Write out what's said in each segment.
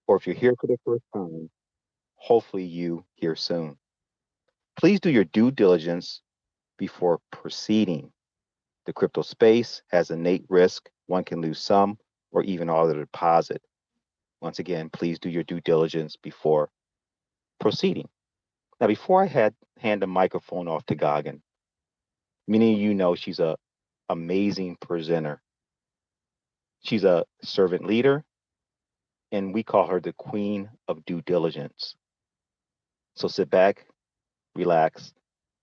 or if you're here for the first time, hopefully you here soon. Please do your due diligence before proceeding. The crypto space has innate risk. One can lose some or even all of the deposit. Once again, please do your due diligence before proceeding. Now, before I hand the microphone off to Gagan, many of you know she's a amazing presenter. She's a servant leader, and we call her the queen of due diligence. So sit back, relax,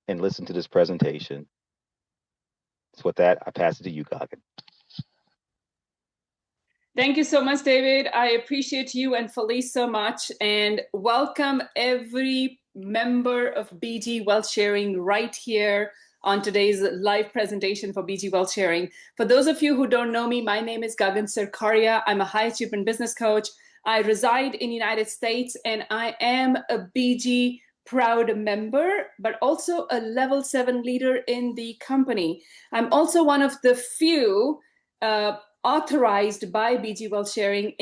and listen to this presentation. So with that, I pass it to you, Gagan. Thank you so much, David. I appreciate you and Felice so much, and welcome every member of BG Wealth Sharing right here on today's live presentation for BG Wealth Sharing. For those of you who don't know me, my name is Gagan Sarkaria. I'm a high achievement business coach. I reside in the United States, and I am a BG proud member, but also a level 7 leader in the company. I'm also one of the few authorized by BG Wealth Sharing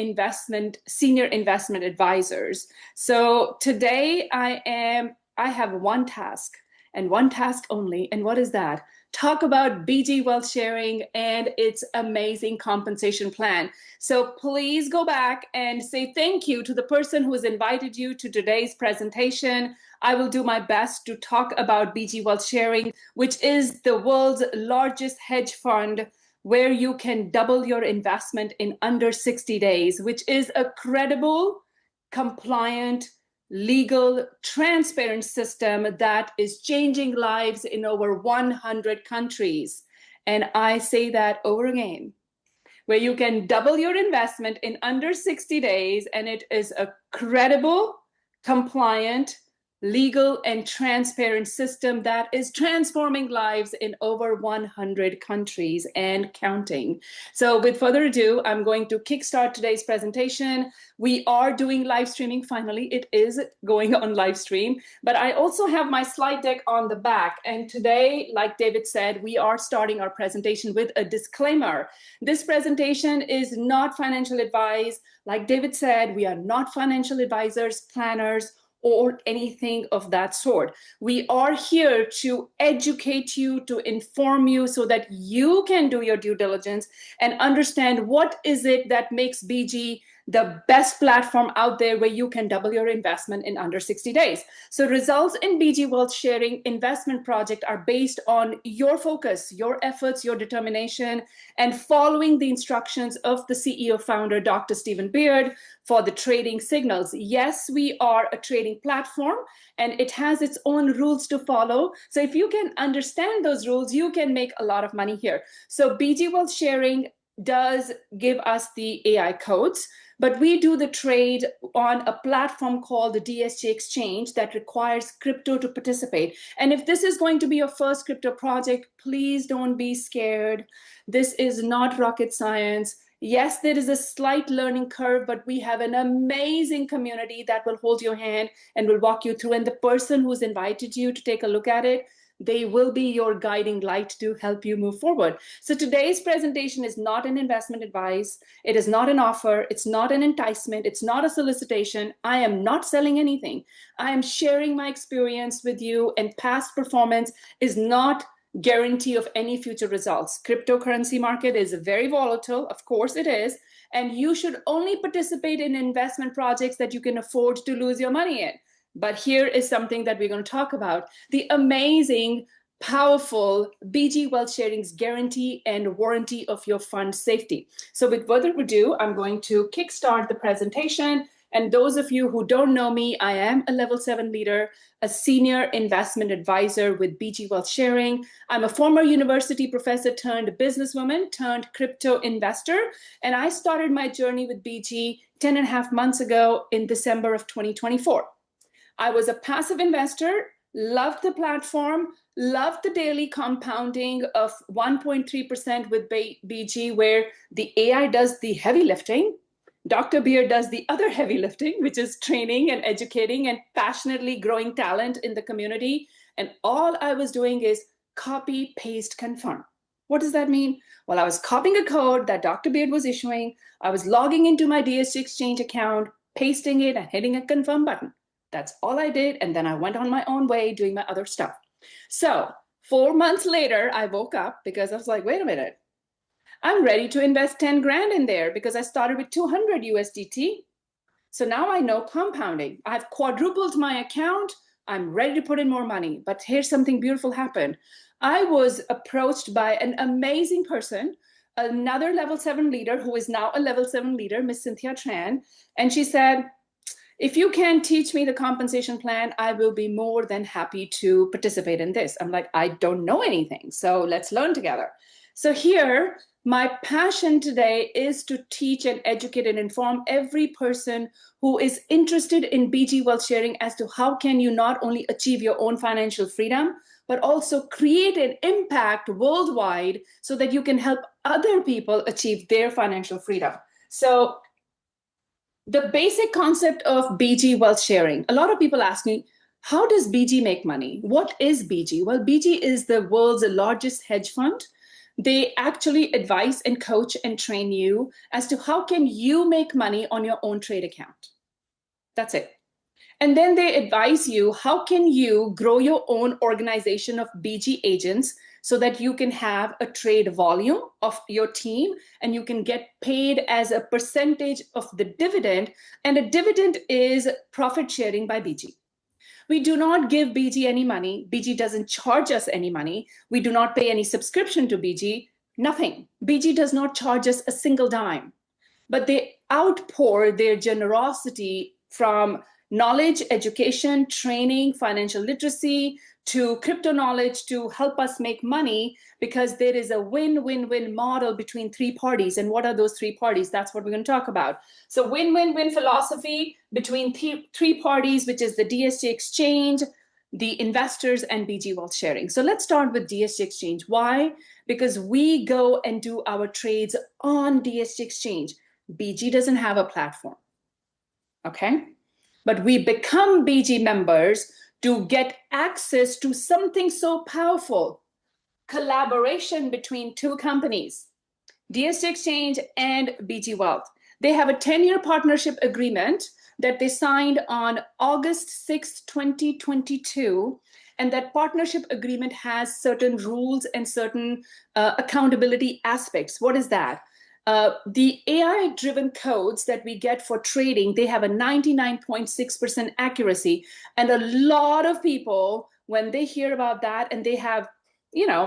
senior investment advisors. So today I have one task and one task only. And what is that? Talk about BG Wealth Sharing and its amazing compensation plan. So please go back and say thank you to the person who has invited you to today's presentation. I will do my best to talk about BG Wealth Sharing, which is the world's largest hedge fund where you can double your investment in under 60 days, which is a credible, compliant, legal, transparent system that is changing lives in over 100 countries. And I say that over again, where you can double your investment in under 60 days, and it is a credible, compliant, legal, and transparent system that is transforming lives in over 100 countries and counting. So with further ado, I'm going to kickstart today's presentation. We are doing live streaming finally. It is going on live stream, but I also have my slide deck on the back. And today, like David said, we are starting our presentation with a disclaimer. This presentation is not financial advice. Like David said, we are not financial advisors, planners, or anything of that sort. We are here to educate you, to inform you so that you can do your due diligence and understand what is it that makes BG the best platform out there where you can double your investment in under 60 days. So results in BG Wealth Sharing investment project are based on your focus, your efforts, your determination, and following the instructions of the CEO founder, Dr. Stephen Beard, for the trading signals. Yes, we are a trading platform and it has its own rules to follow. So if you can understand those rules, you can make a lot of money here. So BG Wealth Sharing does give us the AI codes, but we do the trade on a platform called the DSJ Exchange that requires crypto to participate. And if this is going to be your first crypto project, please don't be scared. This is not rocket science. Yes, there is a slight learning curve, but we have an amazing community that will hold your hand and will walk you through. And the person who's invited you to take a look at it, they will be your guiding light to help you move forward. So today's presentation is not an investment advice. It is not an offer. It's not an enticement. It's not a solicitation. I am not selling anything. I am sharing my experience with you, and past performance is not guarantee of any future results. Cryptocurrency market is very volatile. Of course it is. And you should only participate in investment projects that you can afford to lose your money in. But here is something that we're going to talk about: the amazing, powerful BG Wealth Sharing's guarantee and warranty of your fund safety. So with further ado, I'm going to kickstart the presentation. And those of you who don't know me, I am a level 7 leader, a senior investment advisor with BG Wealth Sharing. I'm a former university professor turned businesswoman turned crypto investor. And I started my journey with BG 10 and a half months ago in December of 2024. I was a passive investor, loved the platform, loved the daily compounding of 1.3% with BG, where the AI does the heavy lifting. Dr. Beard does the other heavy lifting, which is training and educating and passionately growing talent in the community. And all I was doing is copy, paste, confirm. What does that mean? Well, I was copying a code that Dr. Beard was issuing. I was logging into my DSJ Exchange account, pasting it and hitting a confirm button. That's all I did. And then I went on my own way doing my other stuff. So 4 months later, I woke up because I was like, wait a minute. I'm ready to invest 10 grand in there because I started with 200 USDT. So now I know compounding. I've quadrupled my account. I'm ready to put in more money. But here's something beautiful happened. I was approached by an amazing person, another level 7 leader who is now a level 7 leader, Miss Cynthia Tran. And she said, if you can teach me the compensation plan, I will be more than happy to participate in this. I'm like, I don't know anything. So let's learn together. So here, my passion today is to teach and educate and inform every person who is interested in BG wealth sharing as to how can you not only achieve your own financial freedom, but also create an impact worldwide so that you can help other people achieve their financial freedom. So the basic concept of BG wealth sharing, a lot of people ask me, how does BG make money? What is BG? Well, BG is the world's largest hedge fund. They actually advise and coach and train you as to how can you make money on your own trade account. That's it. And then they advise you how can you grow your own organization of BG agents so that you can have a trade volume of your team and you can get paid as a percentage of the dividend. And a dividend is profit sharing by BG. We do not give BG any money. BG doesn't charge us any money. We do not pay any subscription to BG, nothing. BG does not charge us a single dime, but they outpour their generosity from knowledge, education, training, financial literacy, to crypto knowledge to help us make money because there is a win-win-win model between three parties. And what are those three parties? That's what we're going to talk about. So win-win-win philosophy between three parties, which is the DSJ Exchange, the investors, and BG Wealth Sharing. So let's start with DSJ Exchange. Why? Because we go and do our trades on DSJ Exchange. BG doesn't have a platform, okay? But we become BG members to get access to something so powerful, collaboration between two companies, DSJ Exchange and BG Wealth. They have a 10-year partnership agreement that they signed on August 6, 2022. And that partnership agreement has certain rules and certain accountability aspects. What is that? The AI-driven codes that we get for trading, they have a 99.6% accuracy. And a lot of people, when they hear about that and they have,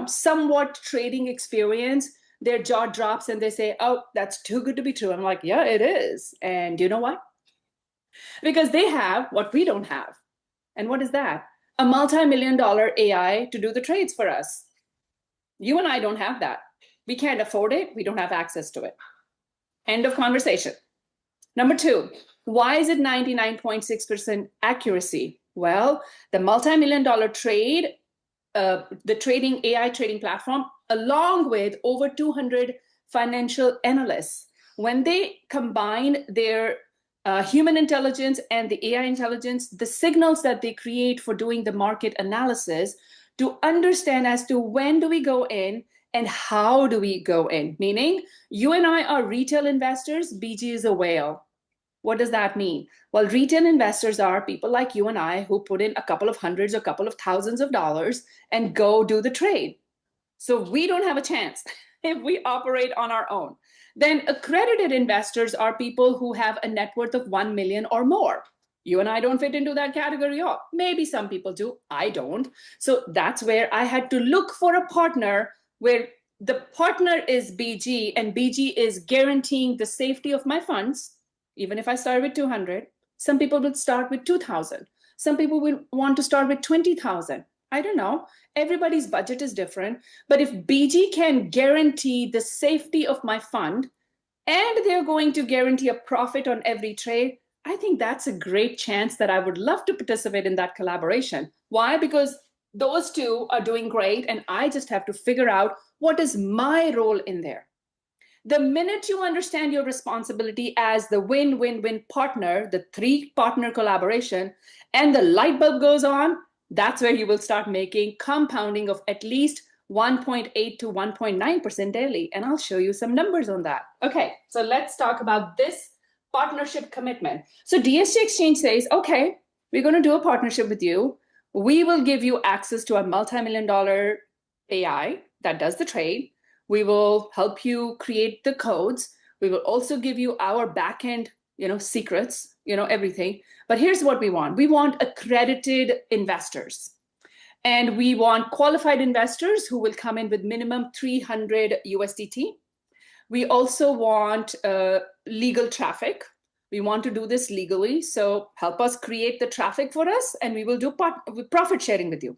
somewhat trading experience, their jaw drops and they say, oh, that's too good to be true. I'm like, yeah, it is. And you know what? Because they have what we don't have. And what is that? A multi-million-dollar AI to do the trades for us. You and I don't have that. We can't afford it. We don't have access to it. End of conversation. Number two, why is it 99.6% accuracy? Well, the multi-million-dollar trade, the AI trading platform, along with over 200 financial analysts, when they combine their human intelligence and the AI intelligence, the signals that they create for doing the market analysis to understand as to when do we go in and how do we go in? Meaning, you and I are retail investors, BG is a whale. What does that mean? Well, retail investors are people like you and I who put in a couple of hundreds, a couple of thousands of dollars and go do the trade. So we don't have a chance if we operate on our own. Then accredited investors are people who have a net worth of 1 million or more. You and I don't fit into that category. Oh, maybe some people do. I don't. So that's where I had to look for a partner where the partner is BG and BG is guaranteeing the safety of my funds. Even if I start with 200, some people will start with 2,000. Some people will want to start with 20,000. I don't know. Everybody's budget is different. But if BG can guarantee the safety of my fund and they're going to guarantee a profit on every trade, I think that's a great chance that I would love to participate in that collaboration. Why? Because those two are doing great and I just have to figure out what is my role in there. The minute you understand your responsibility as the win-win-win partner, the three-partner collaboration, and the light bulb goes on, that's where you will start making compounding of at least 1.8 to 1.9% daily. And I'll show you some numbers on that. Okay, so let's talk about this partnership commitment. So DSJ Exchange says, okay, we're going to do a partnership with you. We will give you access to a multi-million-dollar AI that does the trade. We will help you create the codes. We will also give you our backend, secrets, everything. But here's what we want. We want accredited investors. And we want qualified investors who will come in with minimum 300 USDT. We also want legal traffic. We want to do this legally. So help us create the traffic for us, and we will do profit sharing with you.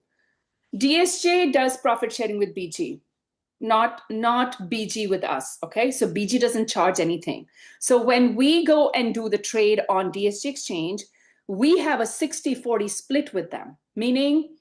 DSJ does profit sharing with BG, not BG with us. Okay, so BG doesn't charge anything. So when we go and do the trade on DSJ Exchange, we have a 60-40 split with them, meaning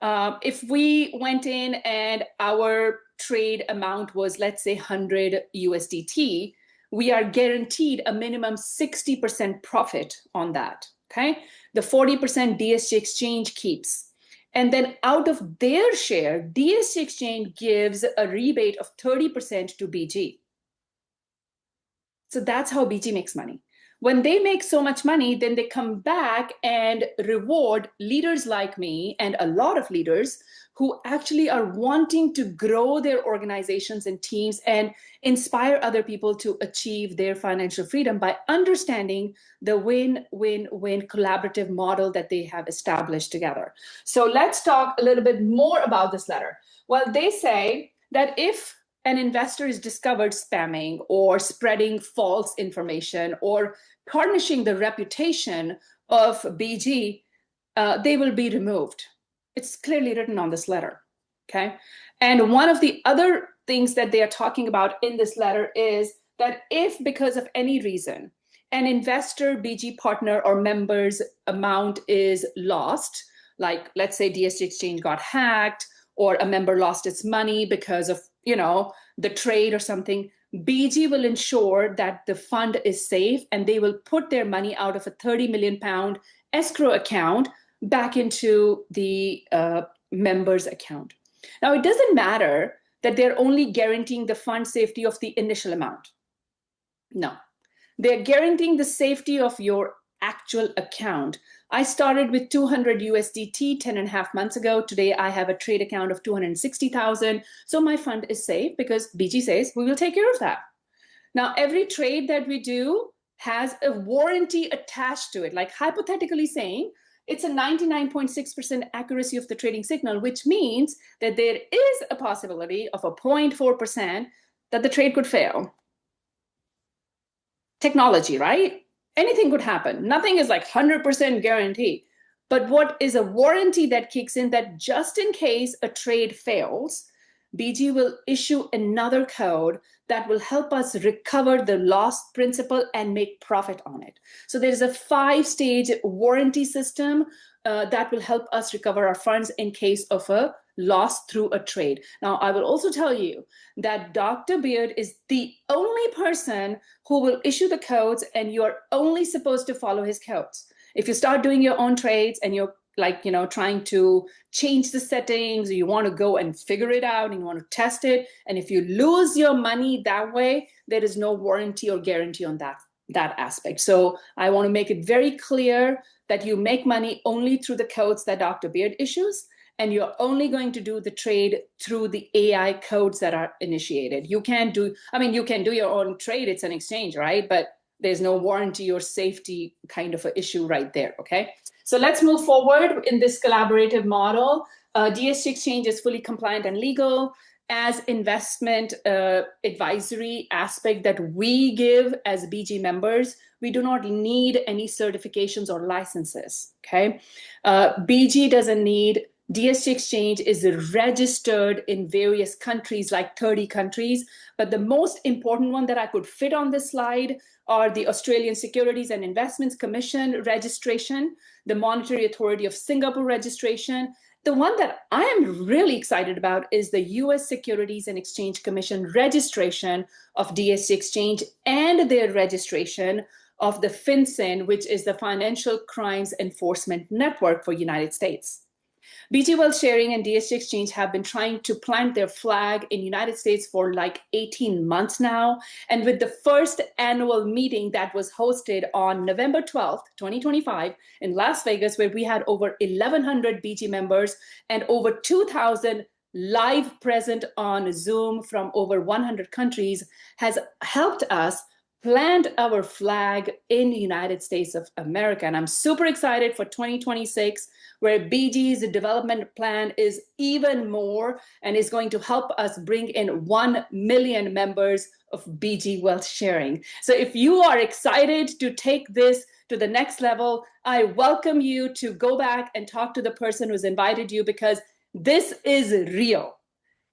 if we went in and our trade amount was, let's say, 100 USDT, we are guaranteed a minimum 60% profit on that. Okay, the 40% DSJ Exchange keeps. And then out of their share, DSJ Exchange gives a rebate of 30% to BG. So that's how BG makes money. When they make so much money, then they come back and reward leaders like me and a lot of leaders who actually are wanting to grow their organizations and teams and inspire other people to achieve their financial freedom by understanding the win-win-win collaborative model that they have established together. So let's talk a little bit more about this letter. Well, they say that if an investor is discovered spamming or spreading false information or tarnishing the reputation of BG, they will be removed. It's clearly written on this letter, okay? And one of the other things that they are talking about in this letter is that if, because of any reason, an investor, BG partner, or member's amount is lost, like let's say DSJ Exchange got hacked, or a member lost its money because of, the trade or something, BG will ensure that the fund is safe and they will put their money out of a 30 million pound escrow account back into the member's account. Now, it doesn't matter that they're only guaranteeing the fund safety of the initial amount. No, they're guaranteeing the safety of your actual account. I started with 200 USDT 10.5 months ago. Today, I have a trade account of 260,000. So my fund is safe because BG says we will take care of that. Now, every trade that we do has a warranty attached to it, like hypothetically saying it's a 99.6% accuracy of the trading signal, which means that there is a possibility of a 0.4% that the trade could fail. Technology, right? Anything could happen. Nothing is like 100% guarantee. But what is a warranty that kicks in that just in case a trade fails, BG will issue another code that will help us recover the lost principal and make profit on it. So there's a 5-stage warranty system that will help us recover our funds in case of a loss through a trade. Now, I will also tell you that Dr. Beard is the only person who will issue the codes, and you're only supposed to follow his codes. If you start doing your own trades and you're trying to change the settings, or you want to go and figure it out and you want to test it, and if you lose your money that way, there is no warranty or guarantee on that aspect. So I want to make it very clear that you make money only through the codes that Dr. Beard issues, and you're only going to do the trade through the AI codes that are initiated. You can do your own trade, it's an exchange, right? But there's no warranty or safety kind of an issue right there, okay? So let's move forward in this collaborative model. DSJ Exchange is fully compliant and legal. As investment advisory aspect that we give as BG members, we do not need any certifications or licenses, okay? BG doesn't need, DSJ Exchange is registered in various countries, like 30 countries, but the most important one that I could fit on this slide are the Australian Securities and Investments Commission registration, the Monetary Authority of Singapore registration. The one that I am really excited about is the US Securities and Exchange Commission registration of DSJ Exchange and their registration of the FinCEN, which is the Financial Crimes Enforcement Network for United States. BG Wealth Sharing and DSJ Exchange have been trying to plant their flag in the United States for like 18 months now. And with the first annual meeting that was hosted on November 12th, 2025 in Las Vegas, where we had over 1,100 BG members and over 2,000 live present on Zoom from over 100 countries, has helped us plant our flag in the United States of America. And I'm super excited for 2026, where BG's development plan is even more and is going to help us bring in 1 million members of BG Wealth Sharing. So if you are excited to take this to the next level, I welcome you to go back and talk to the person who's invited you, because this is real.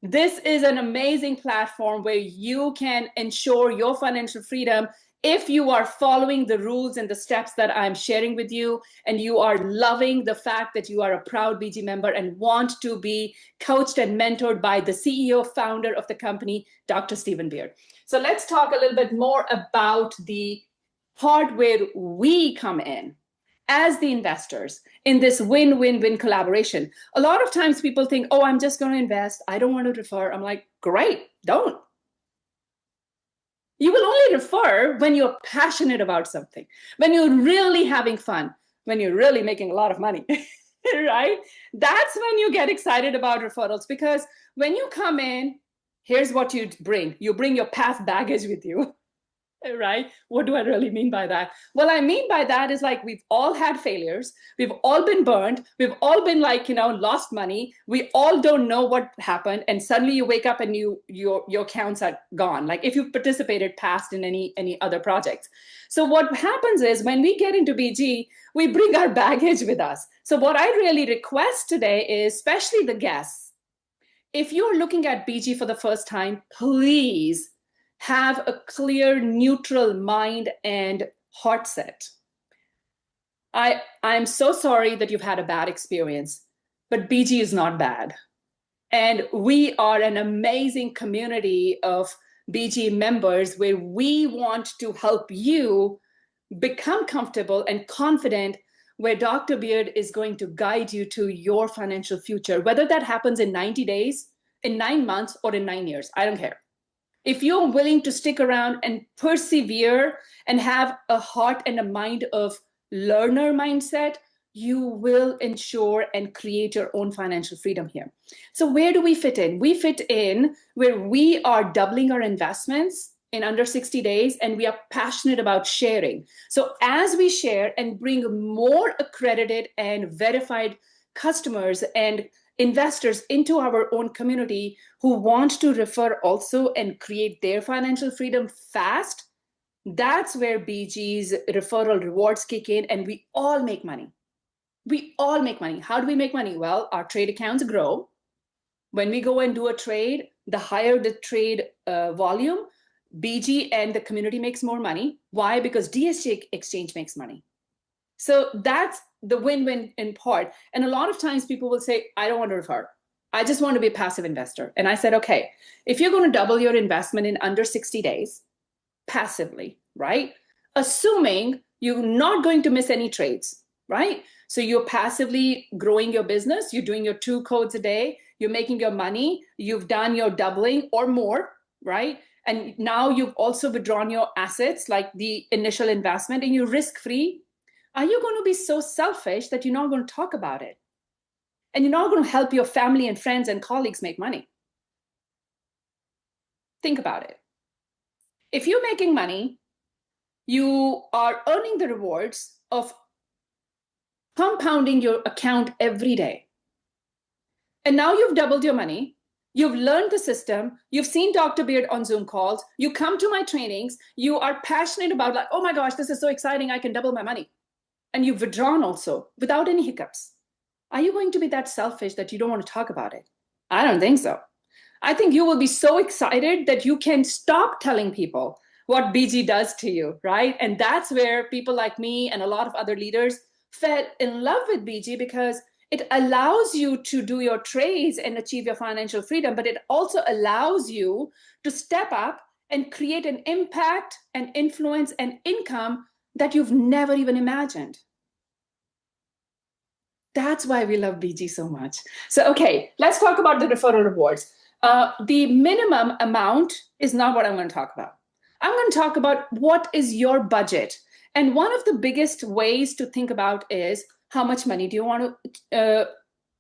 This is an amazing platform where you can ensure your financial freedom if you are following the rules and the steps that I'm sharing with you, and you are loving the fact that you are a proud BG member and want to be coached and mentored by the CEO, founder of the company, Dr. Stephen Beard. So let's talk a little bit more about the part where we come in as the investors in this win-win-win collaboration. A lot of times people think, oh, I'm just going to invest. I don't want to refer. I'm like, great, don't. You will only refer when you're passionate about something, when you're really having fun, when you're really making a lot of money, right? That's when you get excited about referrals, because when you come in, here's what you bring. You bring your past baggage with you. Right? What do I really mean by that? Well, I mean by that is like, we've all had failures. We've all been burned. We've all been like, lost money. We all don't know what happened. And suddenly you wake up and your accounts are gone. Like if you've participated past in any other projects. So what happens is when we get into BG, we bring our baggage with us. So what I really request today is, especially the guests, if you're looking at BG for the first time, please have a clear, neutral mind and heart set. I'm so sorry that you've had a bad experience, but BG is not bad. And we are an amazing community of BG members where we want to help you become comfortable and confident, where Dr. Beard is going to guide you to your financial future, whether that happens in 90 days, in 9 months, or in 9 years. I don't care. If you're willing to stick around and persevere and have a heart and a mind of learner mindset, you will ensure and create your own financial freedom here. So where do we fit in? We fit in where we are doubling our investments in under 60 days, and we are passionate about sharing. So as we share and bring more accredited and verified customers and investors into our own community who want to refer also and create their financial freedom fast, that's where BG's referral rewards kick in, and we all make money. We all make money. How do we make money? Well, our trade accounts grow. When we go and do a trade, the higher the trade volume, BG and the community makes more money. Why? Because DSJ Exchange makes money. So that's the win-win in part. And a lot of times people will say, I don't want to refer. I just want to be a passive investor. And I said, okay, if you're going to double your investment in under 60 days, passively, right? Assuming you're not going to miss any trades, right? So you're passively growing your business. You're doing your 2 codes a day. You're making your money. You've done your doubling or more, right? And now you've also withdrawn your assets, like the initial investment, and you're risk-free. Are you going to be so selfish that you're not going to talk about it? And you're not going to help your family and friends and colleagues make money? Think about it. If you're making money, you are earning the rewards of compounding your account every day. And now you've doubled your money. You've learned the system. You've seen Dr. Beard on Zoom calls. You come to my trainings. You are passionate about, like, oh my gosh, this is so exciting. I can double my money. And you've withdrawn also without any hiccups. Are you going to be that selfish that you don't want to talk about it? I don't think so. I think you will be so excited that you can stop telling people what BG does to you, right? And that's where people like me and a lot of other leaders fell in love with BG, because it allows you to do your trades and achieve your financial freedom, but it also allows you to step up and create an impact and influence and income that you've never even imagined. That's why we love BG so much. So, okay, let's talk about the referral rewards. The minimum amount is not what I'm going to talk about. I'm going to talk about what is your budget. And one of the biggest ways to think about is how much money do you want to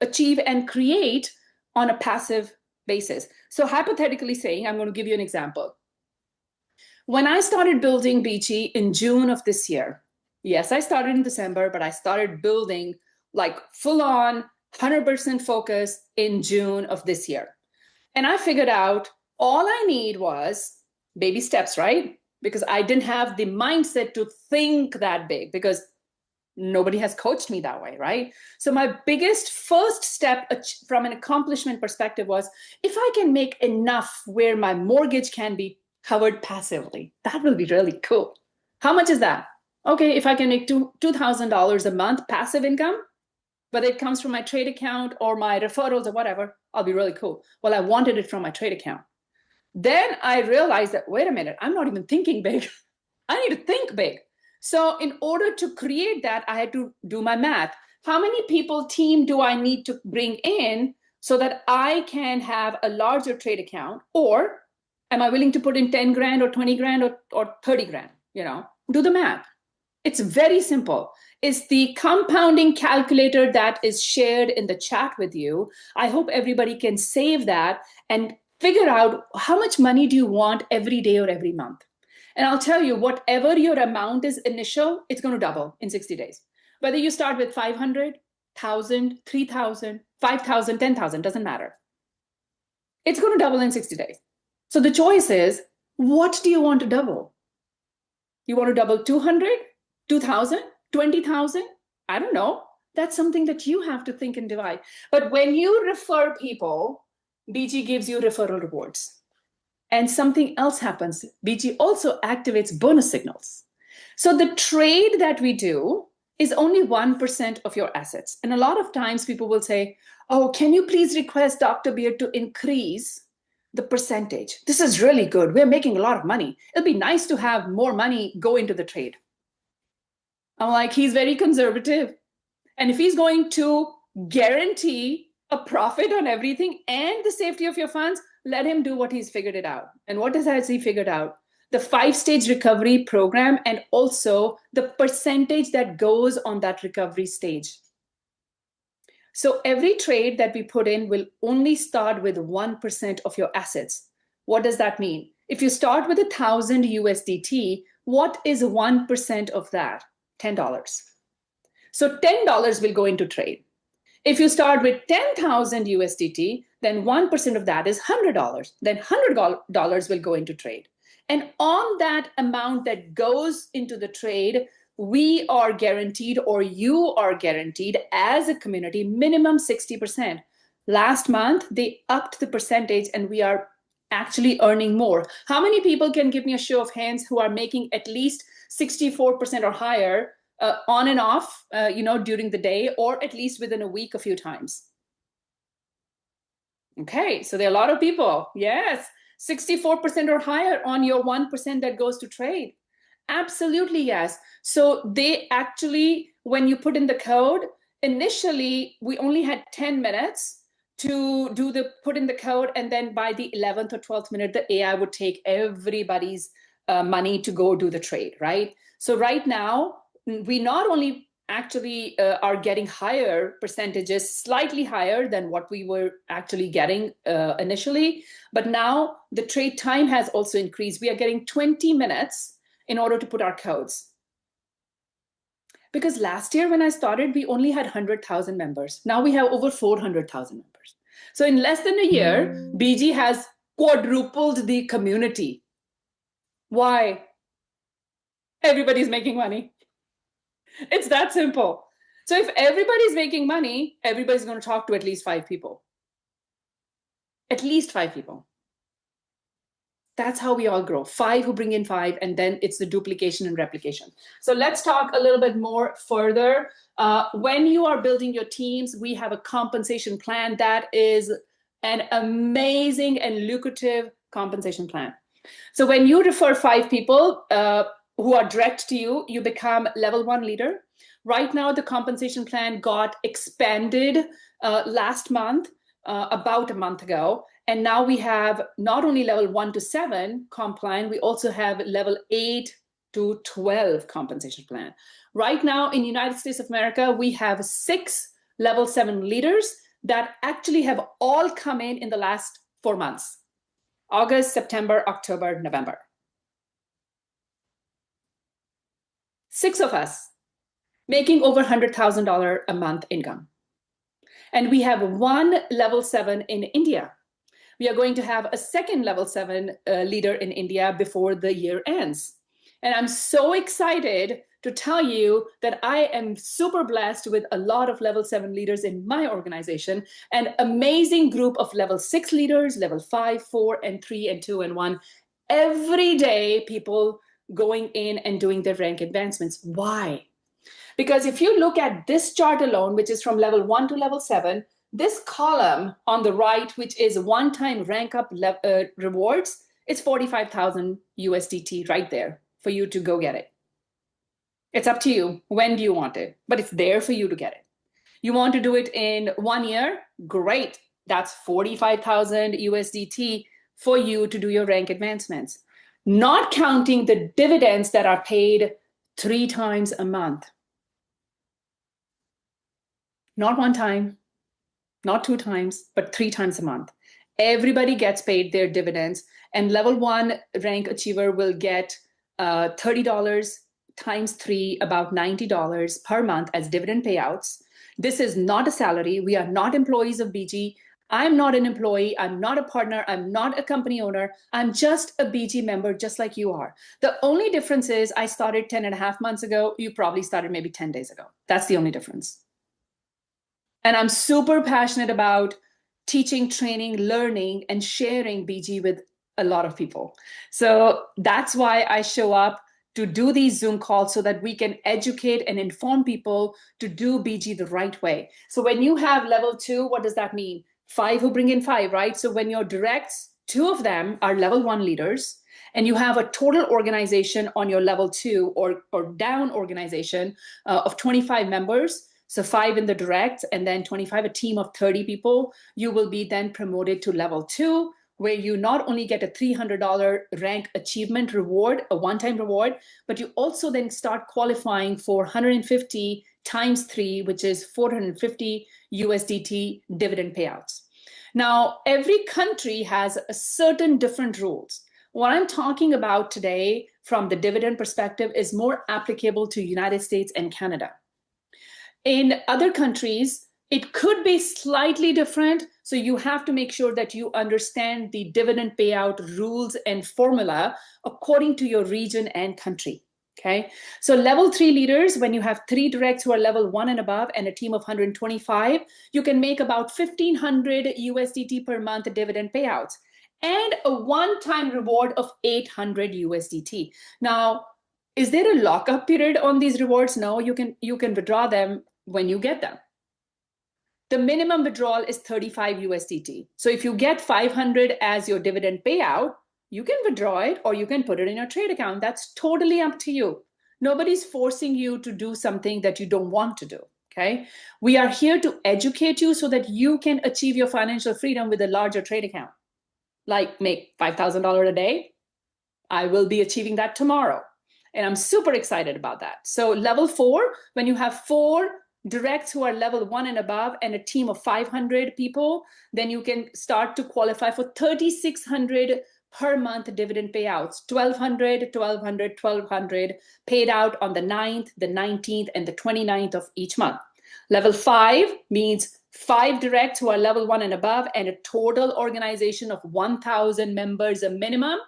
achieve and create on a passive basis. So hypothetically saying, I'm going to give you an example. When I started building BG in June of this year, yes, I started in December, but I started building like full on 100% focus in June of this year. And I figured out all I need was baby steps, right? Because I didn't have the mindset to think that big because nobody has coached me that way, right? So my biggest first step from an accomplishment perspective was if I can make enough where my mortgage can be covered passively, that will be really cool. How much is that? Okay, if I can make $2,000 a month passive income, whether it comes from my trade account or my referrals or whatever, I'll be really cool. Well, I wanted it from my trade account. Then I realized that, wait a minute, I'm not even thinking big. I need to think big. So in order to create that, I had to do my math. How many people team do I need to bring in so that I can have a larger trade account? Or am I willing to put in 10 grand or 20 grand or 30 grand? Do the math. It's very simple. It's the compounding calculator that is shared in the chat with you. I hope everybody can save that and figure out how much money do you want every day or every month. And I'll tell you, whatever your amount is initial, it's going to double in 60 days. Whether you start with 500, 1,000, 3,000, 5,000, 10,000, doesn't matter. It's going to double in 60 days. So the choice is, what do you want to double? You want to double 200, 2,000, 20,000? I don't know. That's something that you have to think and divide. But when you refer people, BG gives you referral rewards. And something else happens. BG also activates bonus signals. So the trade that we do is only 1% of your assets. And a lot of times people will say, oh, can you please request Dr. Beard to increase the percentage? This is really good. We're making a lot of money. It'll be nice to have more money go into the trade. I'm like, he's very conservative. And if he's going to guarantee a profit on everything and the safety of your funds, let him do what he's figured it out. And what has he figured out? The 5-stage recovery program and also the percentage that goes on that recovery stage. So every trade that we put in will only start with 1% of your assets. What does that mean? If you start with 1,000 USDT, what is 1% of that? $10. So $10 will go into trade. If you start with 10,000 USDT, then 1% of that is $100. Then $100 will go into trade. And on that amount that goes into the trade, we are guaranteed, or you are guaranteed as a community, minimum 60%. Last month, they upped the percentage and we are actually earning more. How many people can give me a show of hands who are making at least 64% or higher on and off, during the day, or at least within a week a few times? Okay, so there are a lot of people. Yes, 64% or higher on your 1% that goes to trade. Absolutely, yes. So they actually, when you put in the code, initially we only had 10 minutes to put in the code, and then by the 11th or 12th minute, the AI would take everybody's money to go do the trade, right? So right now, we not only actually are getting higher percentages, slightly higher than what we were actually getting initially, but now the trade time has also increased. We are getting 20 minutes in order to put our codes. Because last year when I started, we only had 100,000 members. Now we have over 400,000 members. So in less than a year, BG has quadrupled the community. Why? Everybody's making money. It's that simple. So if everybody's making money, everybody's going to talk to at least 5 people. At least 5 people. That's how we all grow. 5 who bring in 5, and then it's the duplication and replication. So let's talk a little bit more further. When you are building your teams, we have a compensation plan that is an amazing and lucrative compensation plan. So when you refer 5 people, who are direct to you, you become level 1 leader. Right now, the compensation plan got expanded last month, about a month ago. And now we have not only level 1 to 7 comp plan, we also have level 8 to 12 compensation plan. Right now in the United States of America, we have 6 level 7 leaders that actually have all come in the last 4 months: August, September, October, November. 6 of us making over $100,000 a month income. And we have 1 level 7 in India. We are going to have a second level 7 leader in India before the year ends. And I'm so excited to tell you that I am super blessed with a lot of level 7 leaders in my organization, an amazing group of level 6 leaders, level 5, 4, and 3, and 2, and 1. Every day, people going in and doing their rank advancements. Why? Because if you look at this chart alone, which is from level 1 to level 7, this column on the right, which is one-time rank up rewards, it's 45,000 USDT right there for you to go get it. It's up to you. When do you want it? But it's there for you to get it. You want to do it in 1 year? Great. That's 45,000 USDT for you to do your rank advancements. Not counting the dividends that are paid 3 times a month. Not 1 time, not 2 times, but 3 times a month. Everybody gets paid their dividends, and level 1 rank achiever will get $30 times 3, about $90 per month as dividend payouts. This is not a salary. We are not employees of BG. I'm not an employee. I'm not a partner. I'm not a company owner. I'm just a BG member, just like you are. The only difference is I started 10 and a half months ago. You probably started maybe 10 days ago. That's the only difference. And I'm super passionate about teaching, training, learning, and sharing BG with a lot of people. So that's why I show up to do these Zoom calls so that we can educate and inform people to do BG the right way. So when you have level 2, what does that mean? 5 who bring in 5, right? So when your directs, 2 of them are level 1 leaders, and you have a total organization on your level 2 or down organization of 25 members, so 5 in the direct and then 25, a team of 30 people, you will be then promoted to level 2, where you not only get a $300 rank achievement reward, a one-time reward, but you also then start qualifying for 150 times 3, which is 450 USDT dividend payouts. Now, every country has a certain different rules. What I'm talking about today from the dividend perspective is more applicable to United States and Canada. In other countries, it could be slightly different. So you have to make sure that you understand the dividend payout rules and formula according to your region and country. Okay. So level 3 leaders, when you have 3 directs who are level 1 and above and a team of 125, you can make about 1,500 USDT per month dividend payouts and a one-time reward of 800 USDT. Now, is there a lockup period on these rewards? No, you can withdraw them when you get them. The minimum withdrawal is 35 USDT. So if you get 500 as your dividend payout, you can withdraw it or you can put it in your trade account. That's totally up to you. Nobody's forcing you to do something that you don't want to do. Okay. We are here to educate you so that you can achieve your financial freedom with a larger trade account. Like make $5,000 a day. I will be achieving that tomorrow. And I'm super excited about that. So level 4, when you have 4 directs who are level 1 and above and a team of 500 people, then you can start to qualify for 3,600 per month dividend payouts, 1,200, 1,200, 1,200 paid out on the 9th, the 19th, and the 29th of each month. Level 5 means 5 directs who are level 1 and above and a total organization of 1,000 members a minimum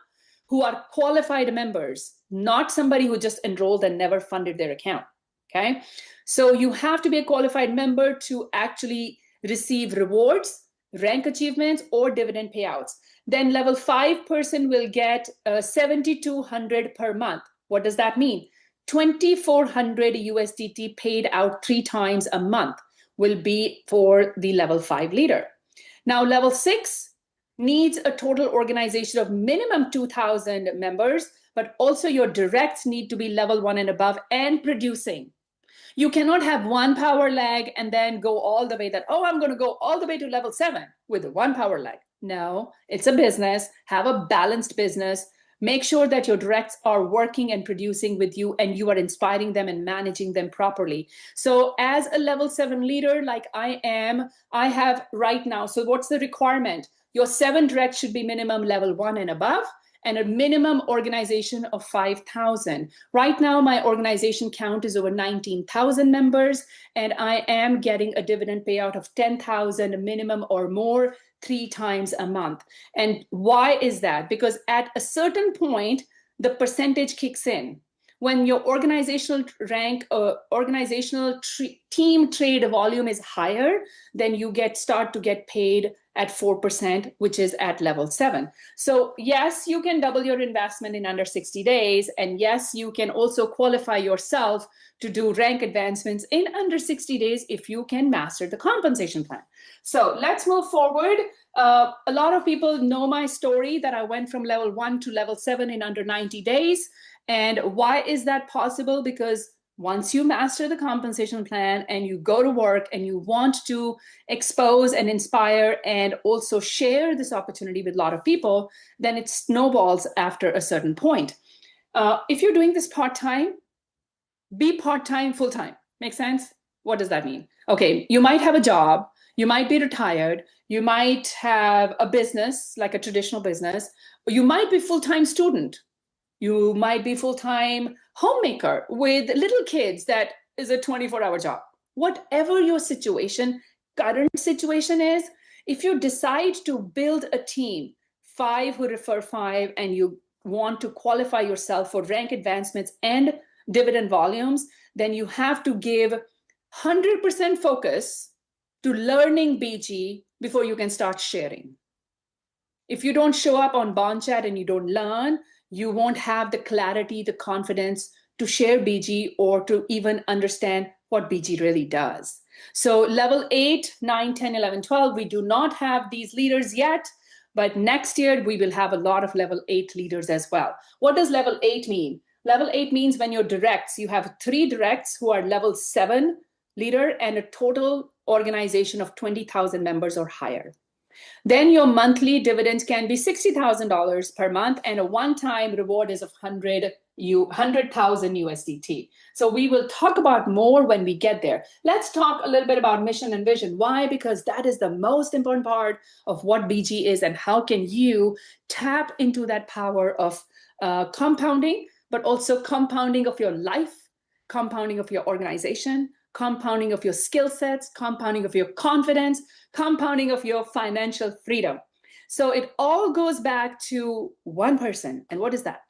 who are qualified members, not somebody who just enrolled and never funded their account. Okay. So you have to be a qualified member to actually receive rewards, rank achievements, or dividend payouts. Then level 5 person will get 7,200 per month. What does that mean? 2,400 USDT paid out 3 times a month will be for the level 5 leader. Now, level 6, needs a total organization of minimum 2,000 members, but also your directs need to be level 1 and above and producing. You cannot have one power lag and then go all the way that, oh, I'm going to go all the way to level 7 with one power lag. No, it's a business. Have a balanced business. Make sure that your directs are working and producing with you and you are inspiring them and managing them properly. So as a level 7 leader like I am, I have right now, so what's the requirement? Your 7 directs should be minimum level 1 and above, and a minimum organization of 5,000. Right now, my organization count is over 19,000 members, and I am getting a dividend payout of 10,000 minimum or more 3 times a month. And why is that? Because at a certain point, the percentage kicks in. When your organizational rank, team trade volume is higher, then you start to get paid at 4%, which is at level 7. So yes, you can double your investment in under 60 days. And yes, you can also qualify yourself to do rank advancements in under 60 days if you can master the compensation plan. So let's move forward. A lot of people know my story that I went from level 1 to level 7 in under 90 days. And why is that possible? Because once you master the compensation plan and you go to work and you want to expose and inspire and also share this opportunity with a lot of people, then it snowballs after a certain point. If you're doing this part-time, be part-time, full-time. Make sense? What does that mean? Okay, you might have a job, you might be retired, you might have a business, like a traditional business, or you might be full-time student. You might be full-time homemaker with little kids that is a 24-hour job. Whatever your situation, current situation is, if you decide to build a team, 5 who refer 5, and you want to qualify yourself for rank advancements and dividend volumes, then you have to give 100% focus to learning BG before you can start sharing. If you don't show up on Bond Chat and you don't learn, you won't have the clarity, the confidence to share BG or to even understand what BG really does. So level 8, 9, 10, 11, 12, we do not have these leaders yet, but next year we will have a lot of level 8 leaders as well. What does level 8 mean? Level 8 means when your directs, you have 3 directs who are level 7 leader and a total organization of 20,000 members or higher. Then your monthly dividends can be $60,000 per month, and a one-time reward is of 100,000 USDT. So we will talk about more when we get there. Let's talk a little bit about mission and vision. Why? Because that is the most important part of what BG is and how can you tap into that power of compounding, but also compounding of your life, compounding of your organization, compounding of your skill sets, compounding of your confidence, compounding of your financial freedom. So it all goes back to one person. And what is that?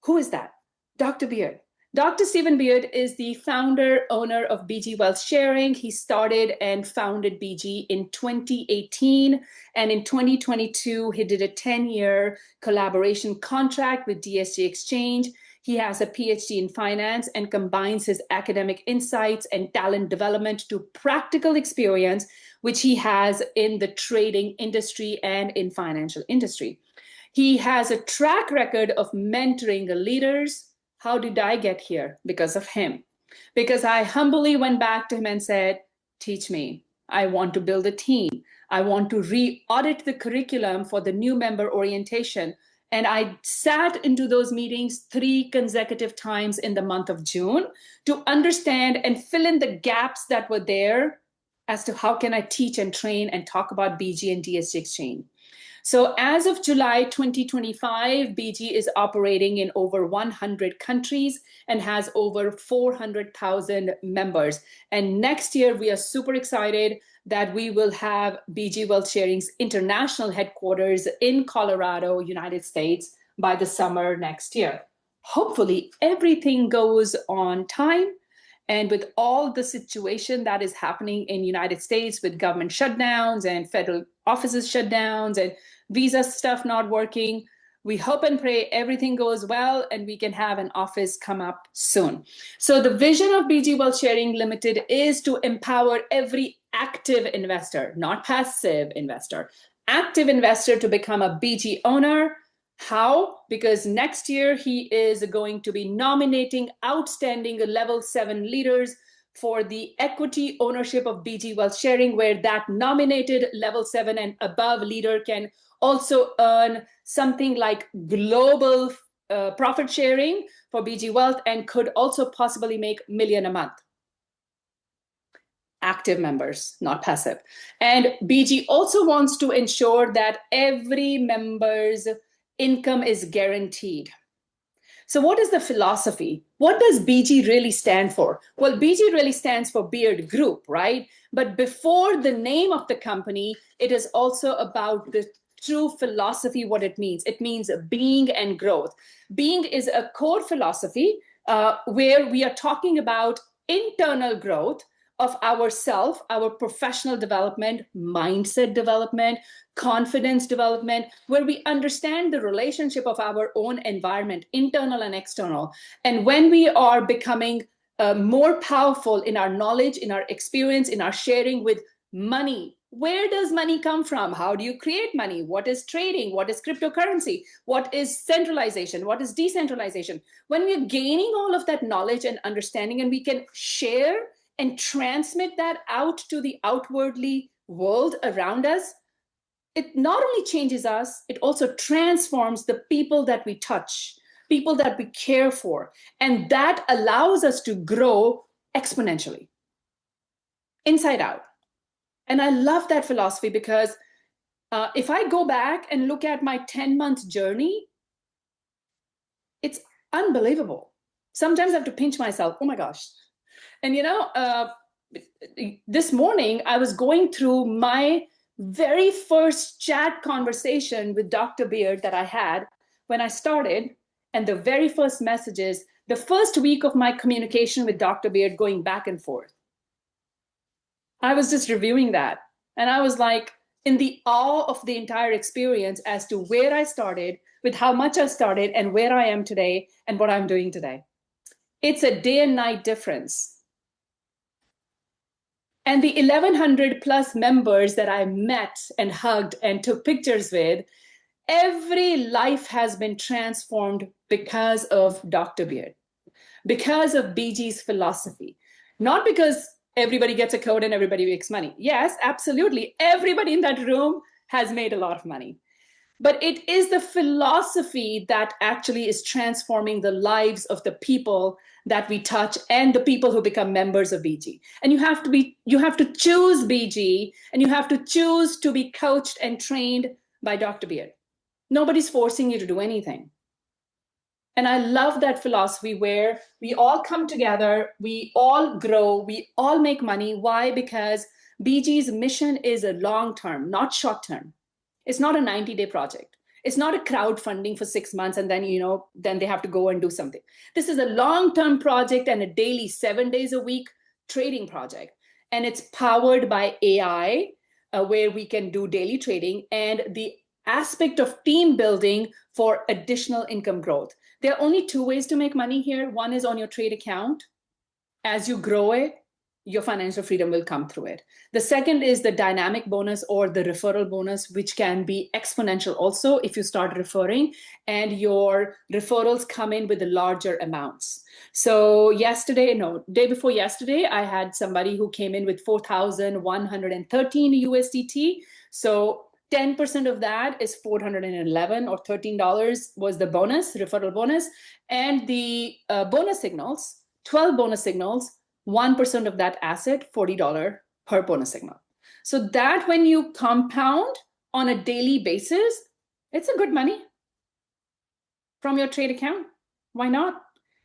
Who is that? Dr. Beard. Dr. Stephen Beard is the founder, owner of BG Wealth Sharing. He started and founded BG in 2018. And in 2022, he did a 10-year collaboration contract with DSJ Exchange. He has a PhD in finance and combines his academic insights and talent development to practical experience, which he has in the trading industry and in financial industry. He has a track record of mentoring the leaders. How did I get here? Because of him. Because I humbly went back to him and said, teach me. I want to build a team. I want to re-audit the curriculum for the new member orientation. And I sat into those meetings 3 consecutive times in the month of June to understand and fill in the gaps that were there as to how can I teach and train and talk about BG and DSJ Exchange. So as of July 2025, BG is operating in over 100 countries and has over 400,000 members. And next year, we are super excited that we will have BG Wealth Sharing's international headquarters in Colorado, United States, by the summer next year. Hopefully, everything goes on time. And with all the situation that is happening in United States with government shutdowns and federal offices shutdowns and visa stuff not working, we hope and pray everything goes well and we can have an office come up soon. So the vision of BG Wealth Sharing Limited is to empower every active investor, not passive investor, active investor to become a BG owner. How? Because next year he is going to be nominating outstanding level 7 leaders for the equity ownership of BG Wealth Sharing, where that nominated level 7 and above leader can also earn something like global profit sharing for BG Wealth and could also possibly make $1 million a month. Active members, not passive. And BG also wants to ensure that every member's income is guaranteed. So what is the philosophy? What does BG really stand for? Well, BG really stands for Beard Group, right? But before the name of the company, it is also about the true philosophy, what it means. It means being and growth. Being is a core philosophy where we are talking about internal growth of ourself, our professional development, mindset development, confidence development, where we understand the relationship of our own environment, internal and external. And when we are becoming more powerful in our knowledge, in our experience, in our sharing with money, where does money come from? How do you create money? What is trading? What is cryptocurrency? What is centralization? What is decentralization? When we're gaining all of that knowledge and understanding, and we can share and transmit that out to the outwardly world around us, it not only changes us, it also transforms the people that we touch, people that we care for. And that allows us to grow exponentially, inside out. And I love that philosophy because if I go back and look at my 10-month journey, it's unbelievable. Sometimes I have to pinch myself. Oh my gosh. And this morning I was going through my very first chat conversation with Dr. Beard that I had when I started, and the very first messages, the first week of my communication with Dr. Beard going back and forth. I was just reviewing that, and I was like in the awe of the entire experience as to where I started, with how much I started, and where I am today, and what I'm doing today. It's a day and night difference. And the 1,100 plus members that I met and hugged and took pictures with, every life has been transformed because of Dr. Beard, because of BG's philosophy. Not because everybody gets a code and everybody makes money. Yes, absolutely. Everybody in that room has made a lot of money. But it is the philosophy that actually is transforming the lives of the people that we touch and the people who become members of BG. And you have to choose BG, and you have to choose to be coached and trained by Dr. Beard. Nobody's forcing you to do anything. And I love that philosophy where we all come together, we all grow, we all make money. Why? Because BG's mission is a long-term, not short-term. It's not a 90-day project. It's not a crowdfunding for 6 months and then they have to go and do something. This is a long-term project and a daily 7 days a week trading project. And it's powered by AI, where we can do daily trading, and the aspect of team building for additional income growth. There are only 2 ways to make money here. One is on your trade account. As you grow it, your financial freedom will come through it. The second is the dynamic bonus or the referral bonus, which can be exponential also if you start referring and your referrals come in with the larger amounts. So day before yesterday, I had somebody who came in with 4,113 USDT. So 10% of that is $411 or $13 was the bonus, referral bonus. And the bonus signals, 12 bonus signals, 1% of that asset, $40 per bonus signal. So that when you compound on a daily basis, it's a good money from your trade account. Why not?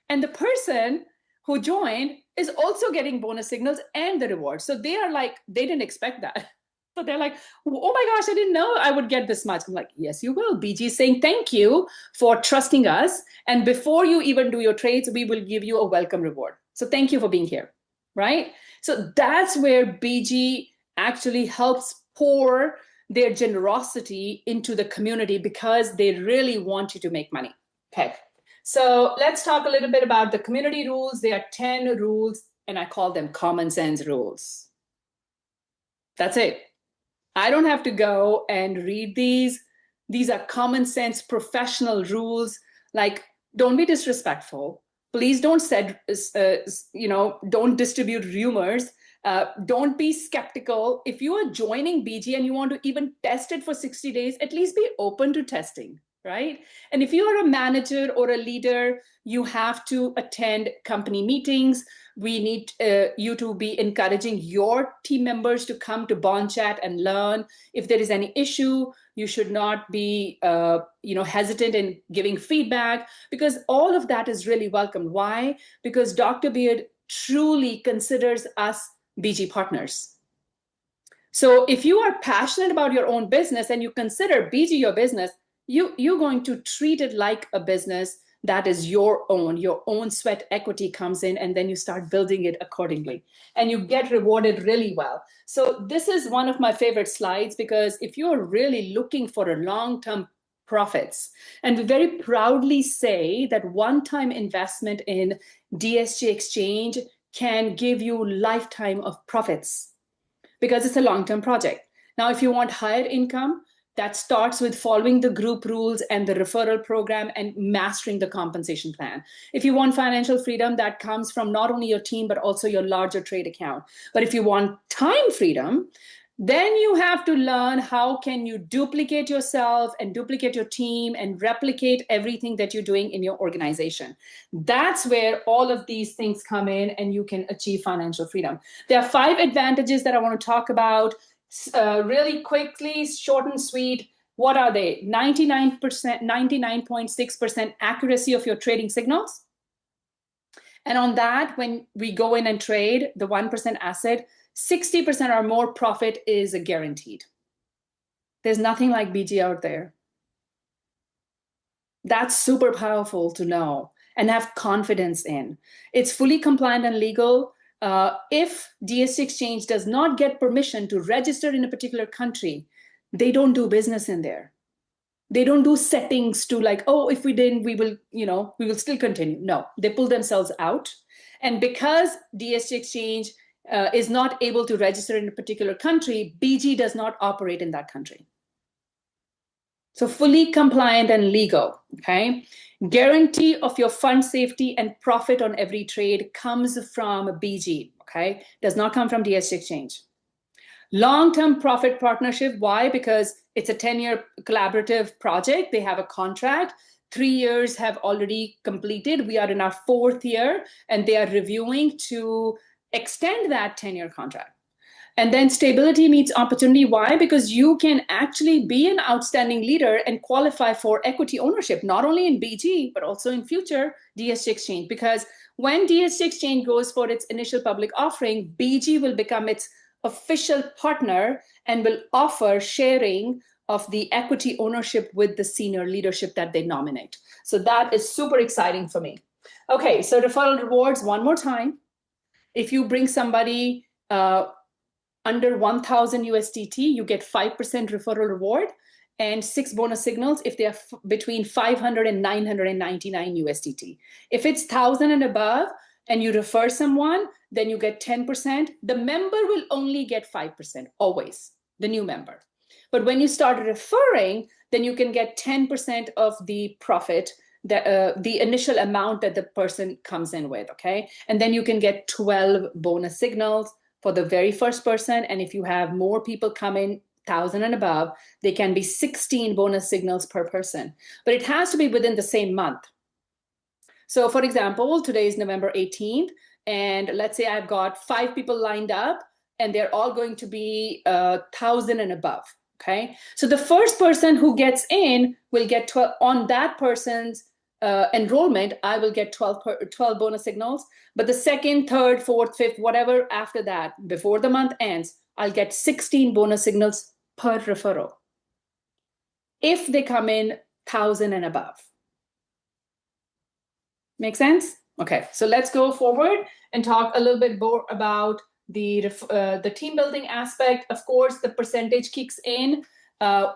And the person who joined is also getting bonus signals and the reward. So they are like, they didn't expect that. So they're like, oh my gosh, I didn't know I would get this much. I'm like, yes, you will. BG is saying thank you for trusting us. And before you even do your trades, we will give you a welcome reward. So thank you for being here, right? So that's where BG actually helps pour their generosity into the community because they really want you to make money. Okay, so let's talk a little bit about the community rules. There are 10 rules, and I call them common sense rules. That's it. I don't have to go and read these. These are common sense professional rules. Like, don't be disrespectful. Please don't don't distribute rumors. Don't be skeptical. If you are joining BG and you want to even test it for 60 days, at least be open to testing, right? And if you are a manager or a leader, you have to attend company meetings. We need you to be encouraging your team members to come to Bond Chat and learn. If there is any issue, you should not be hesitant in giving feedback, because all of that is really welcomed. Why? Because Dr. Beard truly considers us BG partners. So if you are passionate about your own business and you consider BG your business, you're going to treat it like a business that is your own sweat equity comes in, and then you start building it accordingly and you get rewarded really well. So this is one of my favorite slides, because if you're really looking for a long-term profits, and we very proudly say that one-time investment in DSJ Exchange can give you lifetime of profits, because it's a long-term project. Now, if you want higher income, that starts with following the group rules and the referral program and mastering the compensation plan. If you want financial freedom, that comes from not only your team, but also your larger trade account. But if you want time freedom, then you have to learn how can you duplicate yourself and duplicate your team and replicate everything that you're doing in your organization. That's where all of these things come in, and you can achieve financial freedom. There are 5 advantages that I want to talk about really quickly, short and sweet. What are they? 99%, 99.6% accuracy of your trading signals. And on that, when we go in and trade the 1% asset, 60% or more profit is guaranteed. There's nothing like BG out there. That's super powerful to know and have confidence in. It's fully compliant and legal. If DSJ Exchange does not get permission to register in a particular country, they don't do business in there. They don't do settings to like, oh, if we didn't, we will still continue. No, they pull themselves out. And because DSJ Exchange is not able to register in a particular country, BG does not operate in that country. So fully compliant and legal, okay? Guarantee of your fund safety and profit on every trade comes from BG, okay? Does not come from DSJ Exchange. Long-term profit partnership, why? Because it's a 10-year collaborative project. They have a contract. 3 years have already completed. We are in our 4th year, and they are reviewing to extend that 10-year contract. And then stability meets opportunity. Why? Because you can actually be an outstanding leader and qualify for equity ownership, not only in BG, but also in future DSJ Exchange. Because when DSJ Exchange goes for its initial public offering, BG will become its official partner and will offer sharing of the equity ownership with the senior leadership that they nominate. So that is super exciting for me. Okay, so referral rewards, one more time. If you bring somebody under 1,000 USDT, you get 5% referral reward and 6 bonus signals if they are between 500 and 999 USDT. If it's 1,000 and above and you refer someone, then you get 10%. The member will only get 5%, always, the new member. But when you start referring, then you can get 10% of the profit, the initial amount that the person comes in with, okay? And then you can get 12 bonus signals for the very first person. And if you have more people come in, 1,000 and above, they can be 16 bonus signals per person. But it has to be within the same month. So for example, today is November 18th, and let's say I've got 5 people lined up, and they're all going to be 1,000 and above, okay? So the first person who gets in will get 12, on that person's enrollment, I will get 12 bonus signals. But the second, third, fourth, fifth, whatever after that, before the month ends, I'll get 16 bonus signals per referral if they come in 1,000 and above. Make sense? Okay, so let's go forward and talk a little bit more about the team building aspect. Of course, the percentage kicks in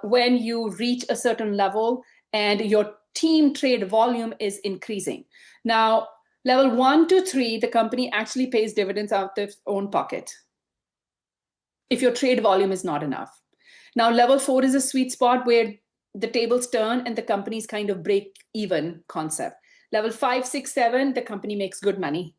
when you reach a certain level and your team trade volume is increasing. Now, level 1 to 3, the company actually pays dividends out of its own pocket if your trade volume is not enough. Now, level 4 is a sweet spot where the tables turn and the companies kind of break even concept. Level 5, 6, 7, the company makes good money.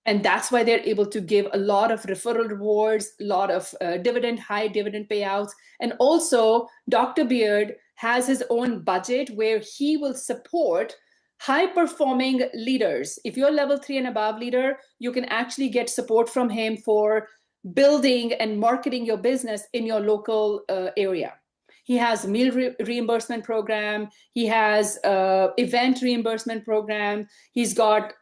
And that's why they're able to give a lot of referral rewards, a lot of high dividend payouts. And also, Dr. Beard has his own budget where he will support high-performing leaders. If you're a level 3 and above leader, you can actually get support from him for building and marketing your business in your local area. He has meal reimbursement program. He has event reimbursement program. He's got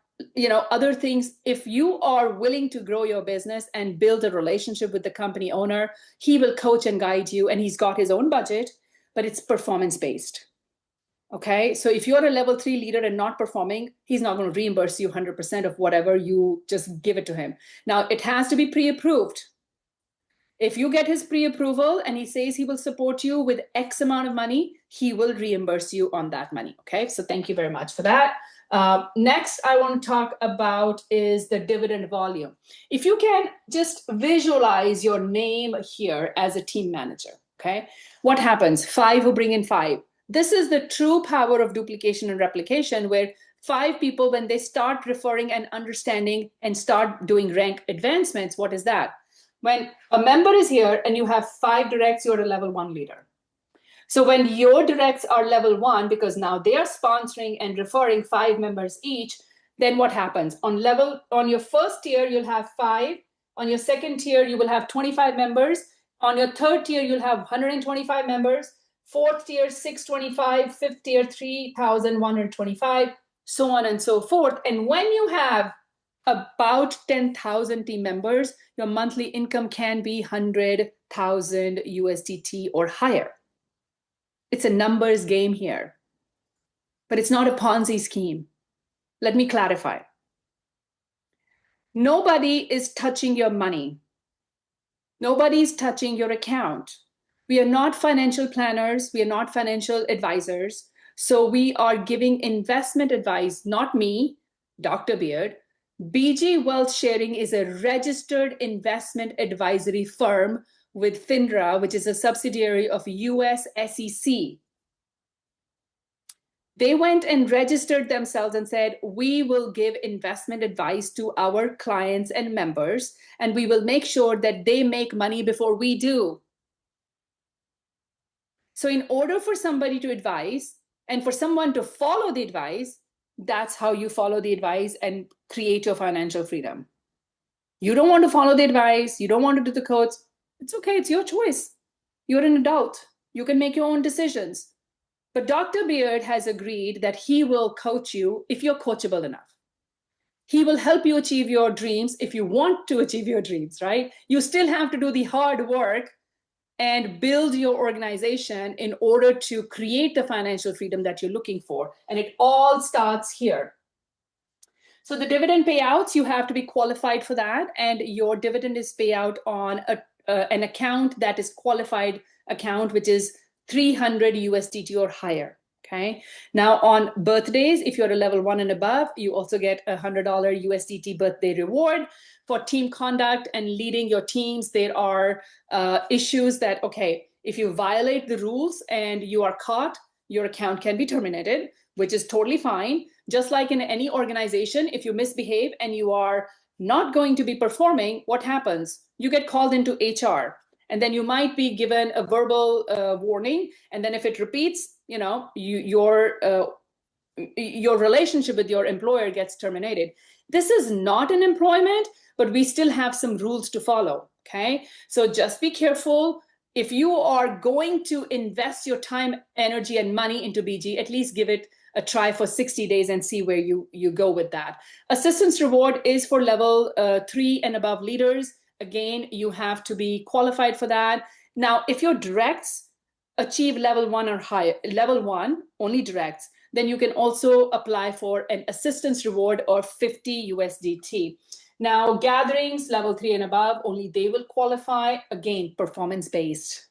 other things. If you are willing to grow your business and build a relationship with the company owner, he will coach and guide you, and he's got his own budget, but it's performance based. Okay, so if you're a level 3 leader and not performing, he's not going to reimburse you 100% of whatever you just give it to him. Now, it has to be pre-approved. If you get his pre-approval and he says he will support you with X amount of money, he will reimburse you on that money. Okay, so thank you very much for that. Next, I want to talk about is the dividend volume. If you can just visualize your name here as a team manager, okay? What happens? 5 who bring in 5. This is the true power of duplication and replication, where 5 people, when they start referring and understanding and start doing rank advancements, what is that? When a member is here and you have 5 directs, you're a level 1 leader. So when your directs are level 1, because now they are sponsoring and referring 5 members each, then what happens? On your first tier, you'll have 5. On your second tier, you will have 25 members. On your third tier, you'll have 125 members. Fourth tier, 625. Fifth tier, 3,125, so on and so forth. And when you have about 10,000 team members, your monthly income can be 100,000 USDT or higher. It's a numbers game here, but it's not a Ponzi scheme. Let me clarify. Nobody is touching your money. Nobody's touching your account. We are not financial planners. We are not financial advisors. So we are giving investment advice, not me, Dr. Beard. BG Wealth Sharing is a registered investment advisory firm with FINRA, which is a subsidiary of US SEC. They went and registered themselves and said, we will give investment advice to our clients and members, and we will make sure that they make money before we do. So in order for somebody to advise and for someone to follow the advice, that's how you follow the advice and create your financial freedom. You don't want to follow the advice. You don't want to do the codes. It's okay. It's your choice. You're an adult. You can make your own decisions. But Dr. Beard has agreed that he will coach you if you're coachable enough. He will help you achieve your dreams if you want to achieve your dreams, right? You still have to do the hard work and build your organization in order to create the financial freedom that you're looking for. And it all starts here. So the dividend payouts, you have to be qualified for that. And your dividend is payout on an account that is qualified account, which is 300 USDT or higher. Okay. Now on birthdays, if you're a level 1 and above, you also get a $100 USDT birthday reward. For team conduct and leading your teams, there are issues that, okay, if you violate the rules and you are caught, your account can be terminated, which is totally fine. Just like in any organization, if you misbehave and you are not going to be performing, what happens? You get called into HR. And then you might be given a verbal warning. And then if it repeats, your relationship with your employer gets terminated. This is not an employment, but we still have some rules to follow. Okay. So just be careful. If you are going to invest your time, energy, and money into BG, at least give it a try for 60 days and see where you go with that. Assistance reward is for level 3 and above leaders. Again, you have to be qualified for that. Now, if your directs achieve level 1 or higher, level 1, only directs, then you can also apply for an assistance reward or 50 USDT. Now, gatherings, level 3 and above, only they will qualify. Again, performance-based.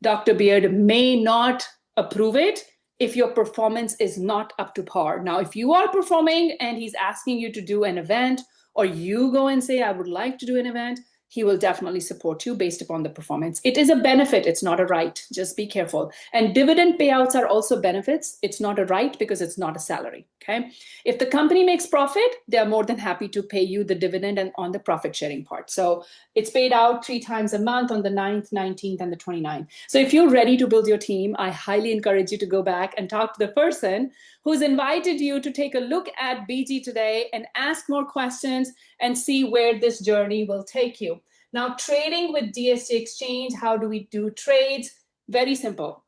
Dr. Beard may not approve it if your performance is not up to par. Now, if you are performing and he's asking you to do an event, or you go and say, I would like to do an event, he will definitely support you based upon the performance. It is a benefit, it's not a right. Just be careful. And dividend payouts are also benefits. It's not a right because it's not a salary, okay? If the company makes profit, they're more than happy to pay you the dividend and on the profit sharing part. So it's paid out 3 times a month on the 9th, 19th, and the 29th. So if you're ready to build your team, I highly encourage you to go back and talk to the person who's invited you to take a look at BG today and ask more questions and see where this journey will take you. Now, trading with DSJ Exchange, how do we do trades? Very simple.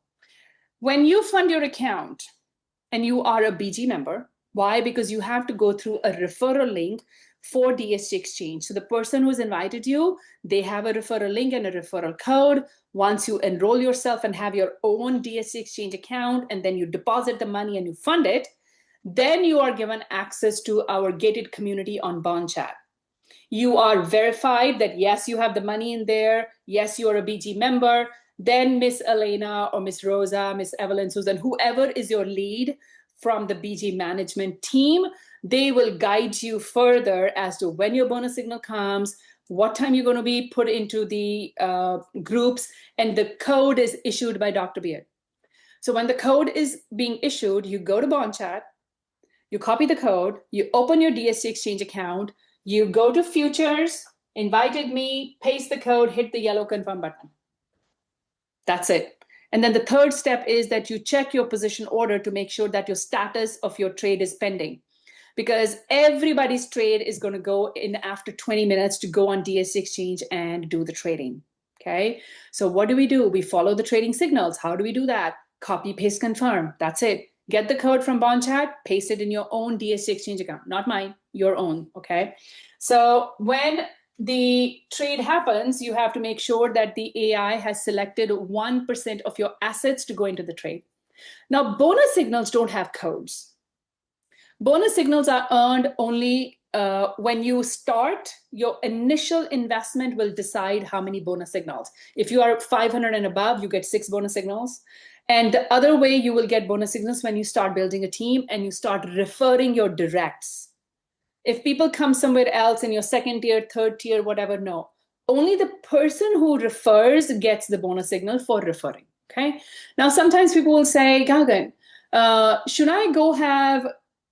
When you fund your account and you are a BG member, why? Because you have to go through a referral link for DSJ Exchange. So the person who's invited you, they have a referral link and a referral code. Once you enroll yourself and have your own DSJ Exchange account, and then you deposit the money and you fund it, then you are given access to our gated community on Bond Chat. You are verified that yes, you have the money in there. Yes, you're a BG member. Then Miss Elena or Miss Rosa, Miss Evelyn, Susan, whoever is your lead from the BG management team, they will guide you further as to when your bonus signal comes, what time you're going to be put into the groups, and the code is issued by Dr. Beard. So when the code is being issued, you go to Bond Chat, you copy the code, you open your DSC Exchange account, you go to futures, invited me, paste the code, hit the yellow confirm button. That's it. And then the third step is that you check your position order to make sure that your status of your trade is pending, because everybody's trade is going to go in after 20 minutes to go on DSC Exchange and do the trading. Okay. So what do? We follow the trading signals. How do we do that? Copy, paste, confirm. That's it. Get the code from Bond Chat, paste it in your own DSC Exchange account, not mine, your own. Okay. So when the trade happens, you have to make sure that the AI has selected 1% of your assets to go into the trade. Now, bonus signals don't have codes. Bonus signals are earned only when you start. Your initial investment will decide how many bonus signals. If you are 500 and above, you get 6 bonus signals. And the other way you will get bonus signals when you start building a team and you start referring your directs. If people come somewhere else in your second tier, third tier, whatever, no. Only the person who refers gets the bonus signal for referring, okay? Now, sometimes people will say, Gagan, should I go have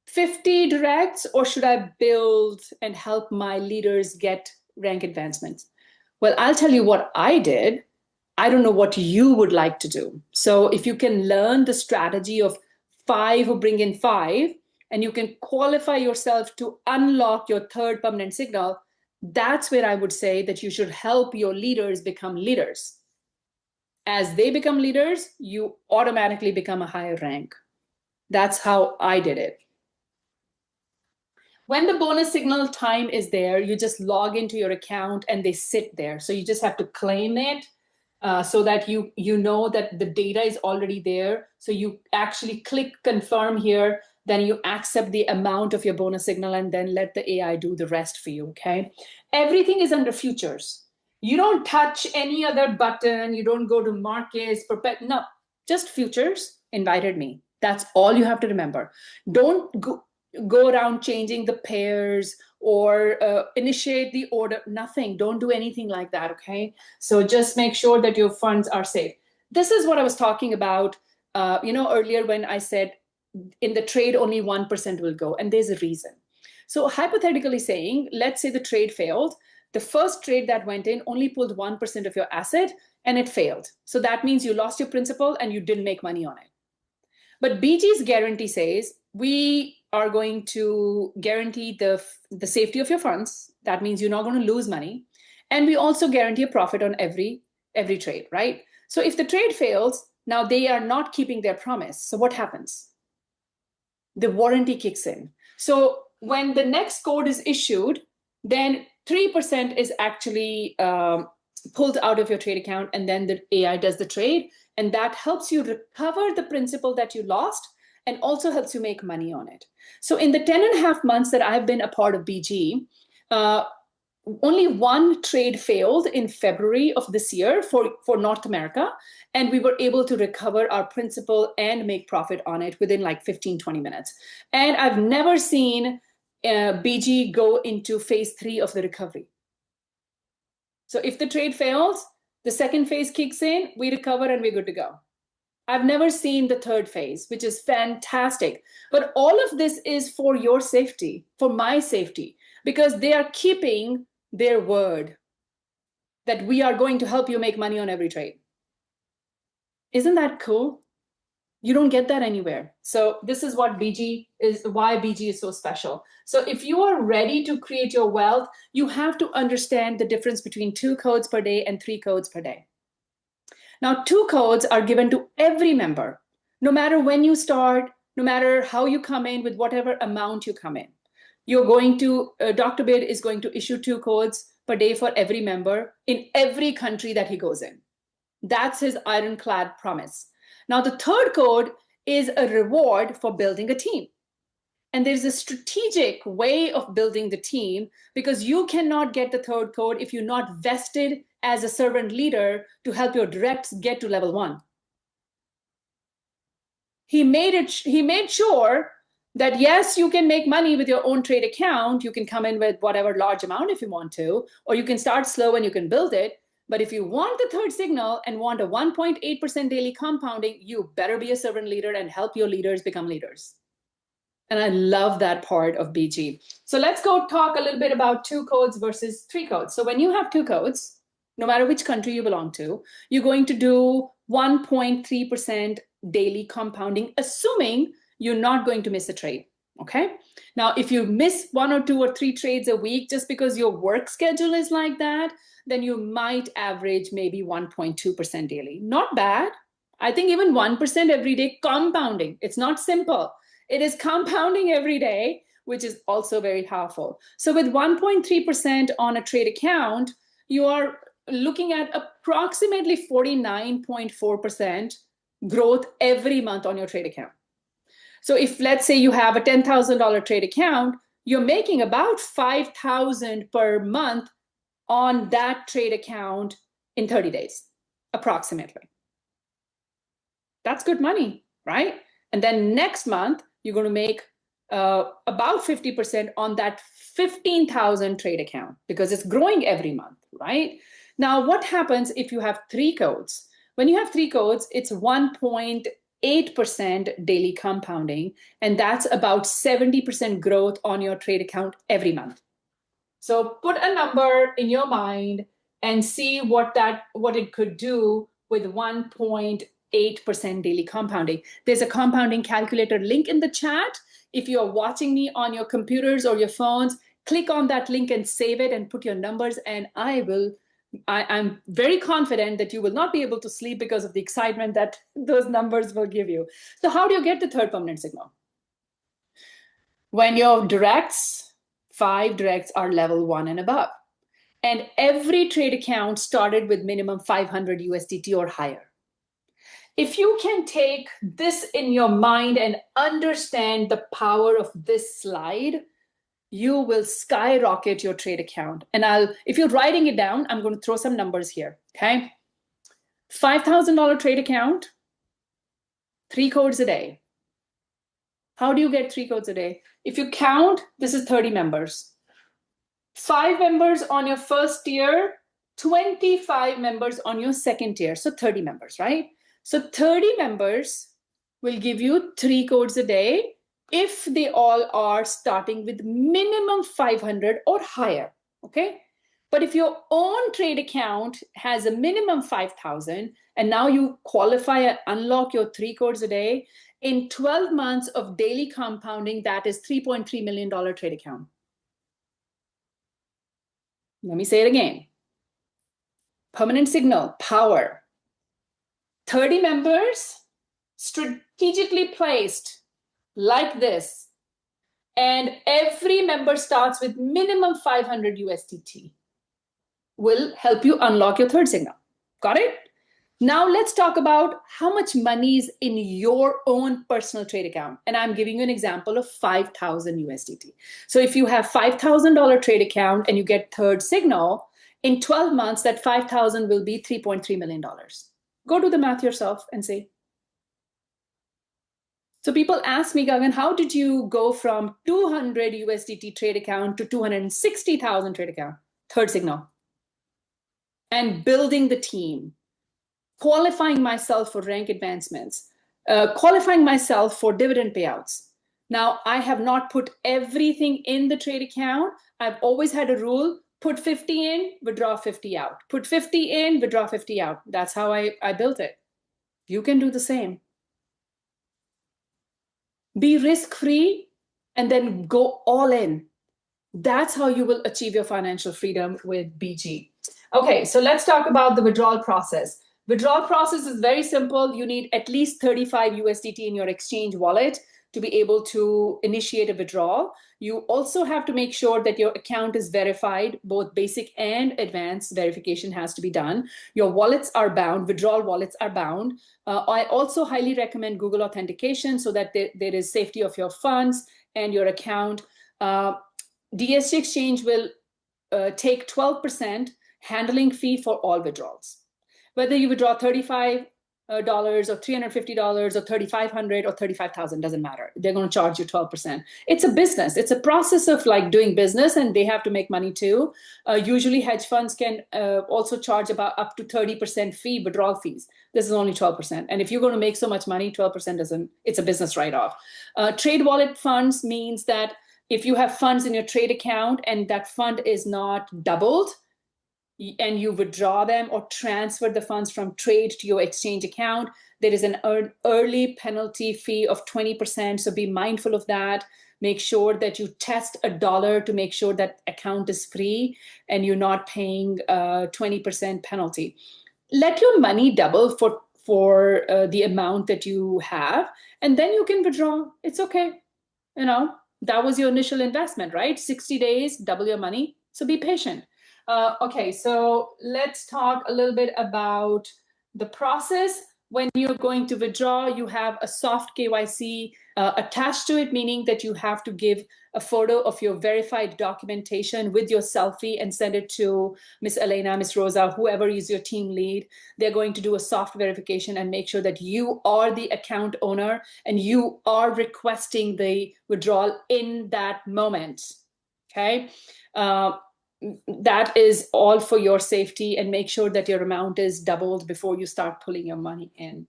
50 directs or should I build and help my leaders get rank advancements? Well, I'll tell you what I did. I don't know what you would like to do. So if you can learn the strategy of 5 who bring in 5, and you can qualify yourself to unlock your third permanent signal, that's where I would say that you should help your leaders become leaders. As they become leaders, you automatically become a higher rank. That's how I did it. When the bonus signal time is there, you just log into your account and they sit there. So you just have to claim it so that you know that the data is already there. So you actually click confirm here, then you accept the amount of your bonus signal and then let the AI do the rest for you, okay? Everything is under futures. You don't touch any other button. You don't go to markets, no, just futures, invited me. That's all you have to remember. Don't go around changing the pairs or initiate the order, nothing. Don't do anything like that, okay? So just make sure that your funds are safe. This is what I was talking about, earlier when I said in the trade, only 1% will go, and there's a reason. So hypothetically saying, let's say the trade failed. The first trade that went in only pulled 1% of your asset and it failed. So that means you lost your principal and you didn't make money on it. But BG's guarantee says, we are going to guarantee the safety of your funds. That means you're not going to lose money. And we also guarantee a profit on every trade, right? So if the trade fails, now they are not keeping their promise. So what happens? The warranty kicks in. So when the next code is issued, then 3% is actually pulled out of your trade account, and then the AI does the trade, and that helps you recover the principal that you lost and also helps you make money on it. So in the 10.5 months that I've been a part of BG, only 1 trade failed in February of this year for North America, and we were able to recover our principal and make profit on it within like 15-20 minutes. And I've never seen BG go into phase 3 of the recovery. So if the trade fails, the second phase kicks in, we recover and we're good to go. I've never seen the third phase, which is fantastic. But all of this is for your safety, for my safety, because they are keeping their word that we are going to help you make money on every trade. Isn't that cool? You don't get that anywhere. So this is what BG is, why BG is so special. So if you are ready to create your wealth, you have to understand the difference between 2 codes per day and 3 codes per day. Now, 2 codes are given to every member, no matter when you start, no matter how you come in, with whatever amount you come in. You're going to, Dr. Bid is going to issue 2 codes per day for every member in every country that he goes in. That's his ironclad promise. Now, the third code is a reward for building a team. And there's a strategic way of building the team, because you cannot get the third code if you're not vested as a servant leader to help your directs get to level 1. He made sure that, yes, you can make money with your own trade account. You can come in with whatever large amount if you want to, or you can start slow and you can build it. But if you want the third signal and want a 1.8% daily compounding, you better be a servant leader and help your leaders become leaders. And I love that part of BG. So let's go talk a little bit about 2 codes versus 3 codes. So when you have 2 codes, no matter which country you belong to, you're going to do 1.3% daily compounding, assuming you're not going to miss a trade. Okay. Now, if you miss 1 or 2 or 3 trades a week, just because your work schedule is like that, then you might average maybe 1.2% daily. Not bad. I think even 1% every day compounding. It's not simple. It is compounding every day, which is also very powerful. So with 1.3% on a trade account, you are looking at approximately 49.4% growth every month on your trade account. So if, let's say, you have a $10,000 trade account, you're making about $5,000 per month on that trade account in 30 days, approximately. That's good money, right? And then next month, you're going to make about 50% on that 15,000 trade account, because it's growing every month, right? Now, what happens if you have 3 codes? When you have 3 codes, it's 1.8% daily compounding, and that's about 70% growth on your trade account every month. So put a number in your mind and see what it could do with 1.8% daily compounding. There's a compounding calculator link in the chat. If you're watching me on your computers or your phones, click on that link and save it and put your numbers, and I'm very confident that you will not be able to sleep because of the excitement that those numbers will give you. So how do you get the third permanent signal? When your directs, 5 directs, are level 1 and above, and every trade account started with minimum 500 USDT or higher. If you can take this in your mind and understand the power of this slide, you will skyrocket your trade account. And if you're writing it down, I'm going to throw some numbers here, okay? $5,000 trade account, 3 codes a day. How do you get 3 codes a day? If you count, this is 30 members. 5 members on your first tier, 25 members on your second tier. So 30 members, right? So 30 members will give you 3 codes a day if they all are starting with minimum 500 or higher, okay? But if your own trade account has a minimum 5,000 and now you qualify and unlock your 3 codes a day, in 12 months of daily compounding, that is $3.3 million trade account. Let me say it again. Permanent signal, power. 30 members strategically placed like this. And every member starts with minimum 500 USDT. Will help you unlock your third signal. Got it? Now let's talk about how much money is in your own personal trade account. And I'm giving you an example of 5,000 USDT. So if you have $5,000 trade account and you get third signal, in 12 months, that 5,000 will be $3.3 million. Go do the math yourself and see. So people ask me, Gagan, how did you go from 200 USDT trade account to 260,000 trade account? Third signal. and building the team, qualifying myself for rank advancements, qualifying myself for dividend payouts. Now, I have not put everything in the trade account. I've always had a rule: put 50 in, withdraw 50 out. Put 50 in, withdraw 50 out. That's how I built it. You can do the same. Be risk-free and then go all in. That's how you will achieve your financial freedom with BG. Okay, so let's talk about the withdrawal process. Withdrawal process is very simple. You need at least 35 USDT in your exchange wallet to be able to initiate a withdrawal. You also have to make sure that your account is verified. Both basic and advanced verification has to be done. Your wallets are bound. Withdrawal wallets are bound. I also highly recommend Google authentication so that there is safety of your funds and your account. DSJ Exchange will take 12% handling fee for all withdrawals. Whether you withdraw $35 or $350 or $3,500 or $35,000, doesn't matter. They're going to charge you 12%. It's a business. It's a process of like doing business, and they have to make money too. Usually hedge funds can also charge about up to 30% fee, withdrawal fees. This is only 12%. And if you're going to make so much money, 12% doesn't, it's a business write-off. Trade wallet funds means that if you have funds in your trade account and that fund is not doubled, and you withdraw them or transfer the funds from trade to your exchange account, there is an early penalty fee of 20%. So be mindful of that. Make sure that you test $1 to make sure that account is free and you're not paying 20% penalty. Let your money double for the amount that you have, and then you can withdraw. It's okay. That was your initial investment, right? 60 days, double your money. So be patient. Okay, so let's talk a little bit about the process. When you're going to withdraw, you have a soft KYC attached to it, meaning that you have to give a photo of your verified documentation with your selfie and send it to Miss Elena, Miss Rosa, whoever is your team lead. They're going to do a soft verification and make sure that you are the account owner and you are requesting the withdrawal in that moment. Okay. That is all for your safety, and make sure that your amount is doubled before you start pulling your money in.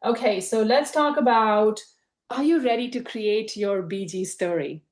Okay, so let's talk about, are you ready to create your BG story?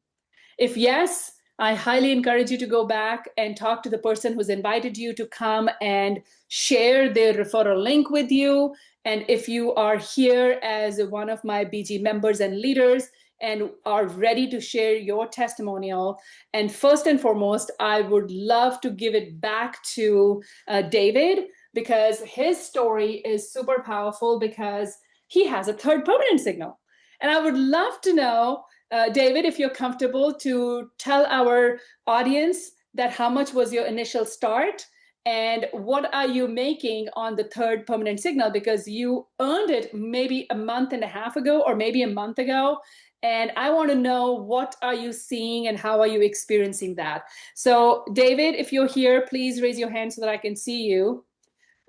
If yes, I highly encourage you to go back and talk to the person who's invited you to come and share their referral link with you. And if you are here as one of my BG members and leaders and are ready to share your testimonial, and first and foremost, I would love to give it back to David, because his story is super powerful because he has a third permanent signal. And I would love to know, David, if you're comfortable to tell our audience that how much was your initial start and what are you making on the third permanent signal, because you earned it maybe a month and a half ago or maybe a month ago. And I want to know, what are you seeing and how are you experiencing that? So David, if you're here, please raise your hand so that I can see you.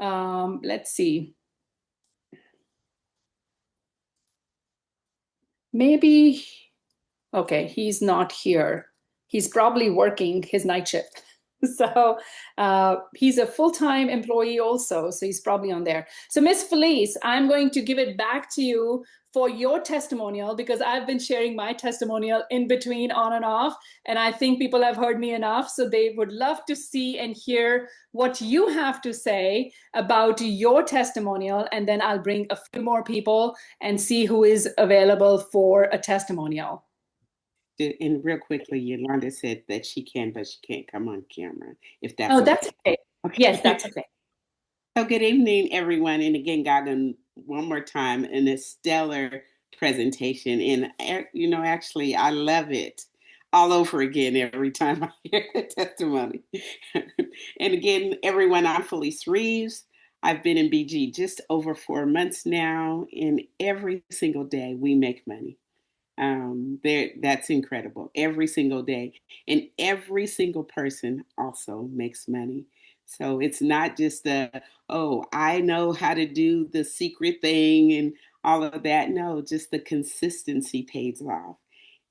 Let's see. Maybe, okay, he's not here. He's probably working his night shift. So he's a full-time employee also, so he's probably on there. So Miss Felice, I'm going to give it back to you for your testimonial, because I've been sharing my testimonial in between, on and off, and I think people have heard me enough, so they would love to see and hear what you have to say about your testimonial, and then I'll bring a few more people and see who is available for a testimonial. And real quickly, Yolanda said that she can, but she can't come on camera. If that's okay. That's okay. Yes, that's okay. So good evening, everyone. And again, Gagan, one more time, in a stellar presentation. And, actually, I love it all over again every time I hear the testimony. And again, everyone, I'm Felice Reeves. I've been in BG just over 4 months now, and every single day we make money. That's incredible. Every single day. And every single person also makes money. So it's not just I know how to do the secret thing and all of that. No, just the consistency pays off.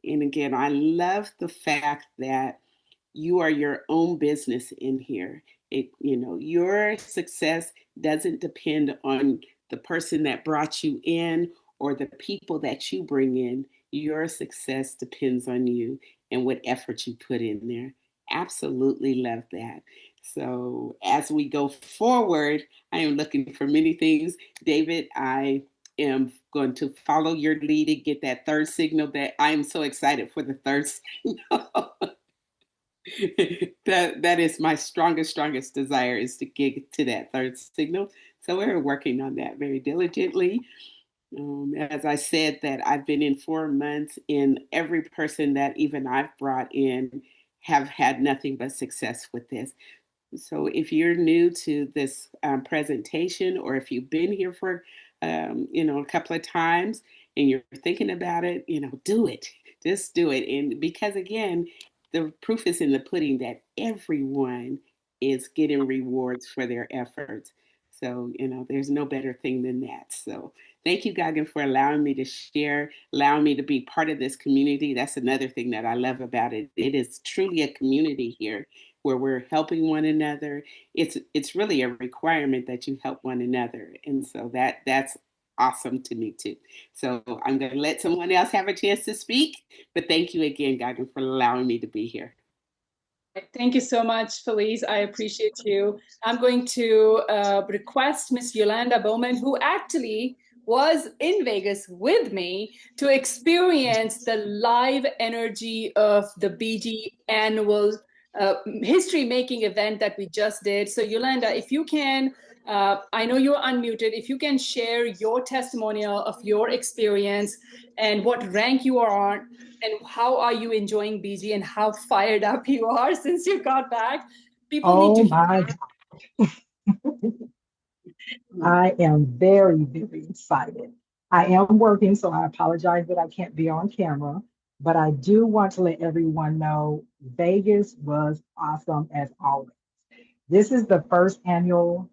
And again, I love the fact that you are your own business in here. Your success doesn't depend on the person that brought you in or the people that you bring in. Your success depends on you and what effort you put in there. Absolutely love that. So as we go forward, I am looking for many things. David, I am going to follow your lead and get that third signal. That I am so excited for the third signal. that is my strongest desire, is to get to that third signal. So we're working on that very diligently. As I said, that I've been in 4 months, and every person that even I've brought in have had nothing but success with this. So if you're new to this presentation, or if you've been here for a couple of times and you're thinking about it, do it. Just do it. And because again, the proof is in the pudding that everyone is getting rewards for their efforts. So, there's no better thing than that. So thank you, Gagan, for allowing me to share, allowing me to be part of this community. That's another thing that I love about it. It is truly a community here where we're helping one another. It's really a requirement that you help one another. And so that's awesome to me too. So I'm going to let someone else have a chance to speak. But thank you again, Gagan, for allowing me to be here. Thank you so much, Felice. I appreciate you. I'm going to request Miss Yolanda Bowman, who actually was in Vegas with me, to experience the live energy of the BG annual history-making event that we just did. So Yolanda, if you can, I know you're unmuted, if you can share your testimonial of your experience and what rank you are on, and how are you enjoying BG, and how fired up you are since you got back. People need to hear. I am very, very excited. I am working, so I apologize that I can't be on camera, but I do want to let everyone know Vegas was awesome as always. This is the first annual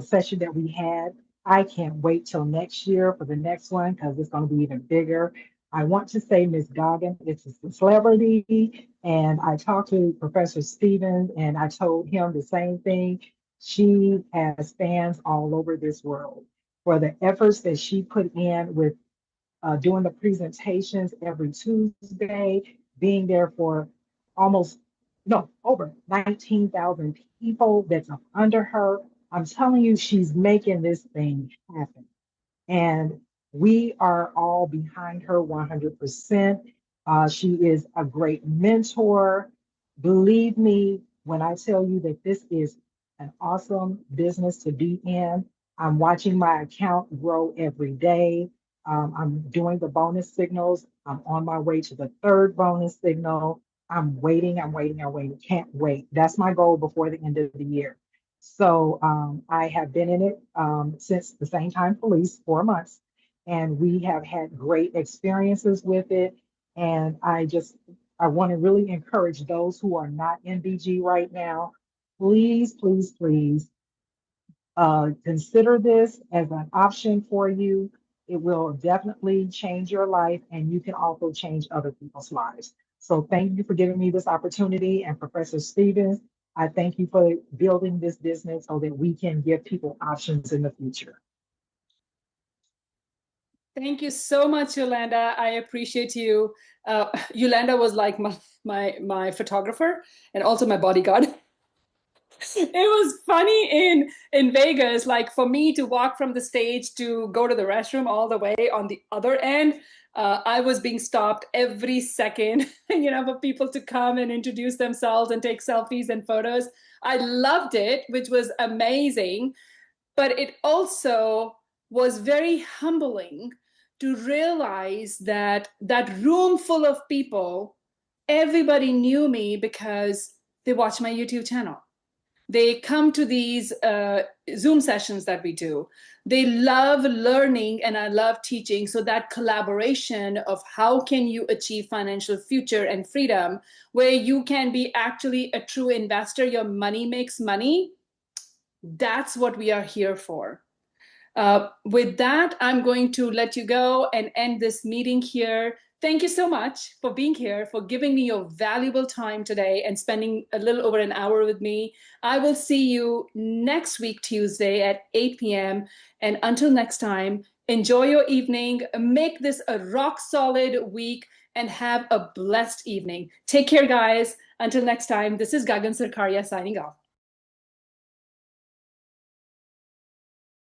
session that we had. I can't wait till next year for the next one because it's going to be even bigger. I want to say Ms. Gagan is a celebrity, and I talked to Professor Stevens, and I told him the same thing. She has fans all over this world for the efforts that she put in with doing the presentations every Tuesday, being there for almost, no, over 19,000 people that's up under her. I'm telling you, she's making this thing happen. And we are all behind her 100%. She is a great mentor. Believe me when I tell you that this is an awesome business to be in. I'm watching my account grow every day. I'm doing the bonus signals. I'm on my way to the third bonus signal. I'm waiting. Can't wait. That's my goal before the end of the year. So I have been in it since the same time Felice, 4 months, and we have had great experiences with it. And I want to really encourage those who are not in BG right now, please, please, please consider this as an option for you. It will definitely change your life, and you can also change other people's lives. So thank you for giving me this opportunity. And Professor Stevens, I thank you for building this business so that we can give people options in the future. Thank you so much, Yolanda. I appreciate you. Yolanda was like my photographer and also my bodyguard. It was funny in Vegas, like for me to walk from the stage to go to the restroom all the way on the other end. I was being stopped every second, for people to come and introduce themselves and take selfies and photos. I loved it, which was amazing. But it also was very humbling to realize that that room full of people, everybody knew me because they watch my YouTube channel. They come to these Zoom sessions that we do. They love learning and I love teaching. So that collaboration of how can you achieve financial future and freedom, where you can be actually a true investor, your money makes money, that's what we are here for. With that, I'm going to let you go and end this meeting here. Thank you so much for being here, for giving me your valuable time today and spending a little over an hour with me. I will see you next week, Tuesday at 8 p.m. And until next time, enjoy your evening, make this a rock solid week, and have a blessed evening. Take care, guys. Until next time, this is Gagan Sarkaria signing off.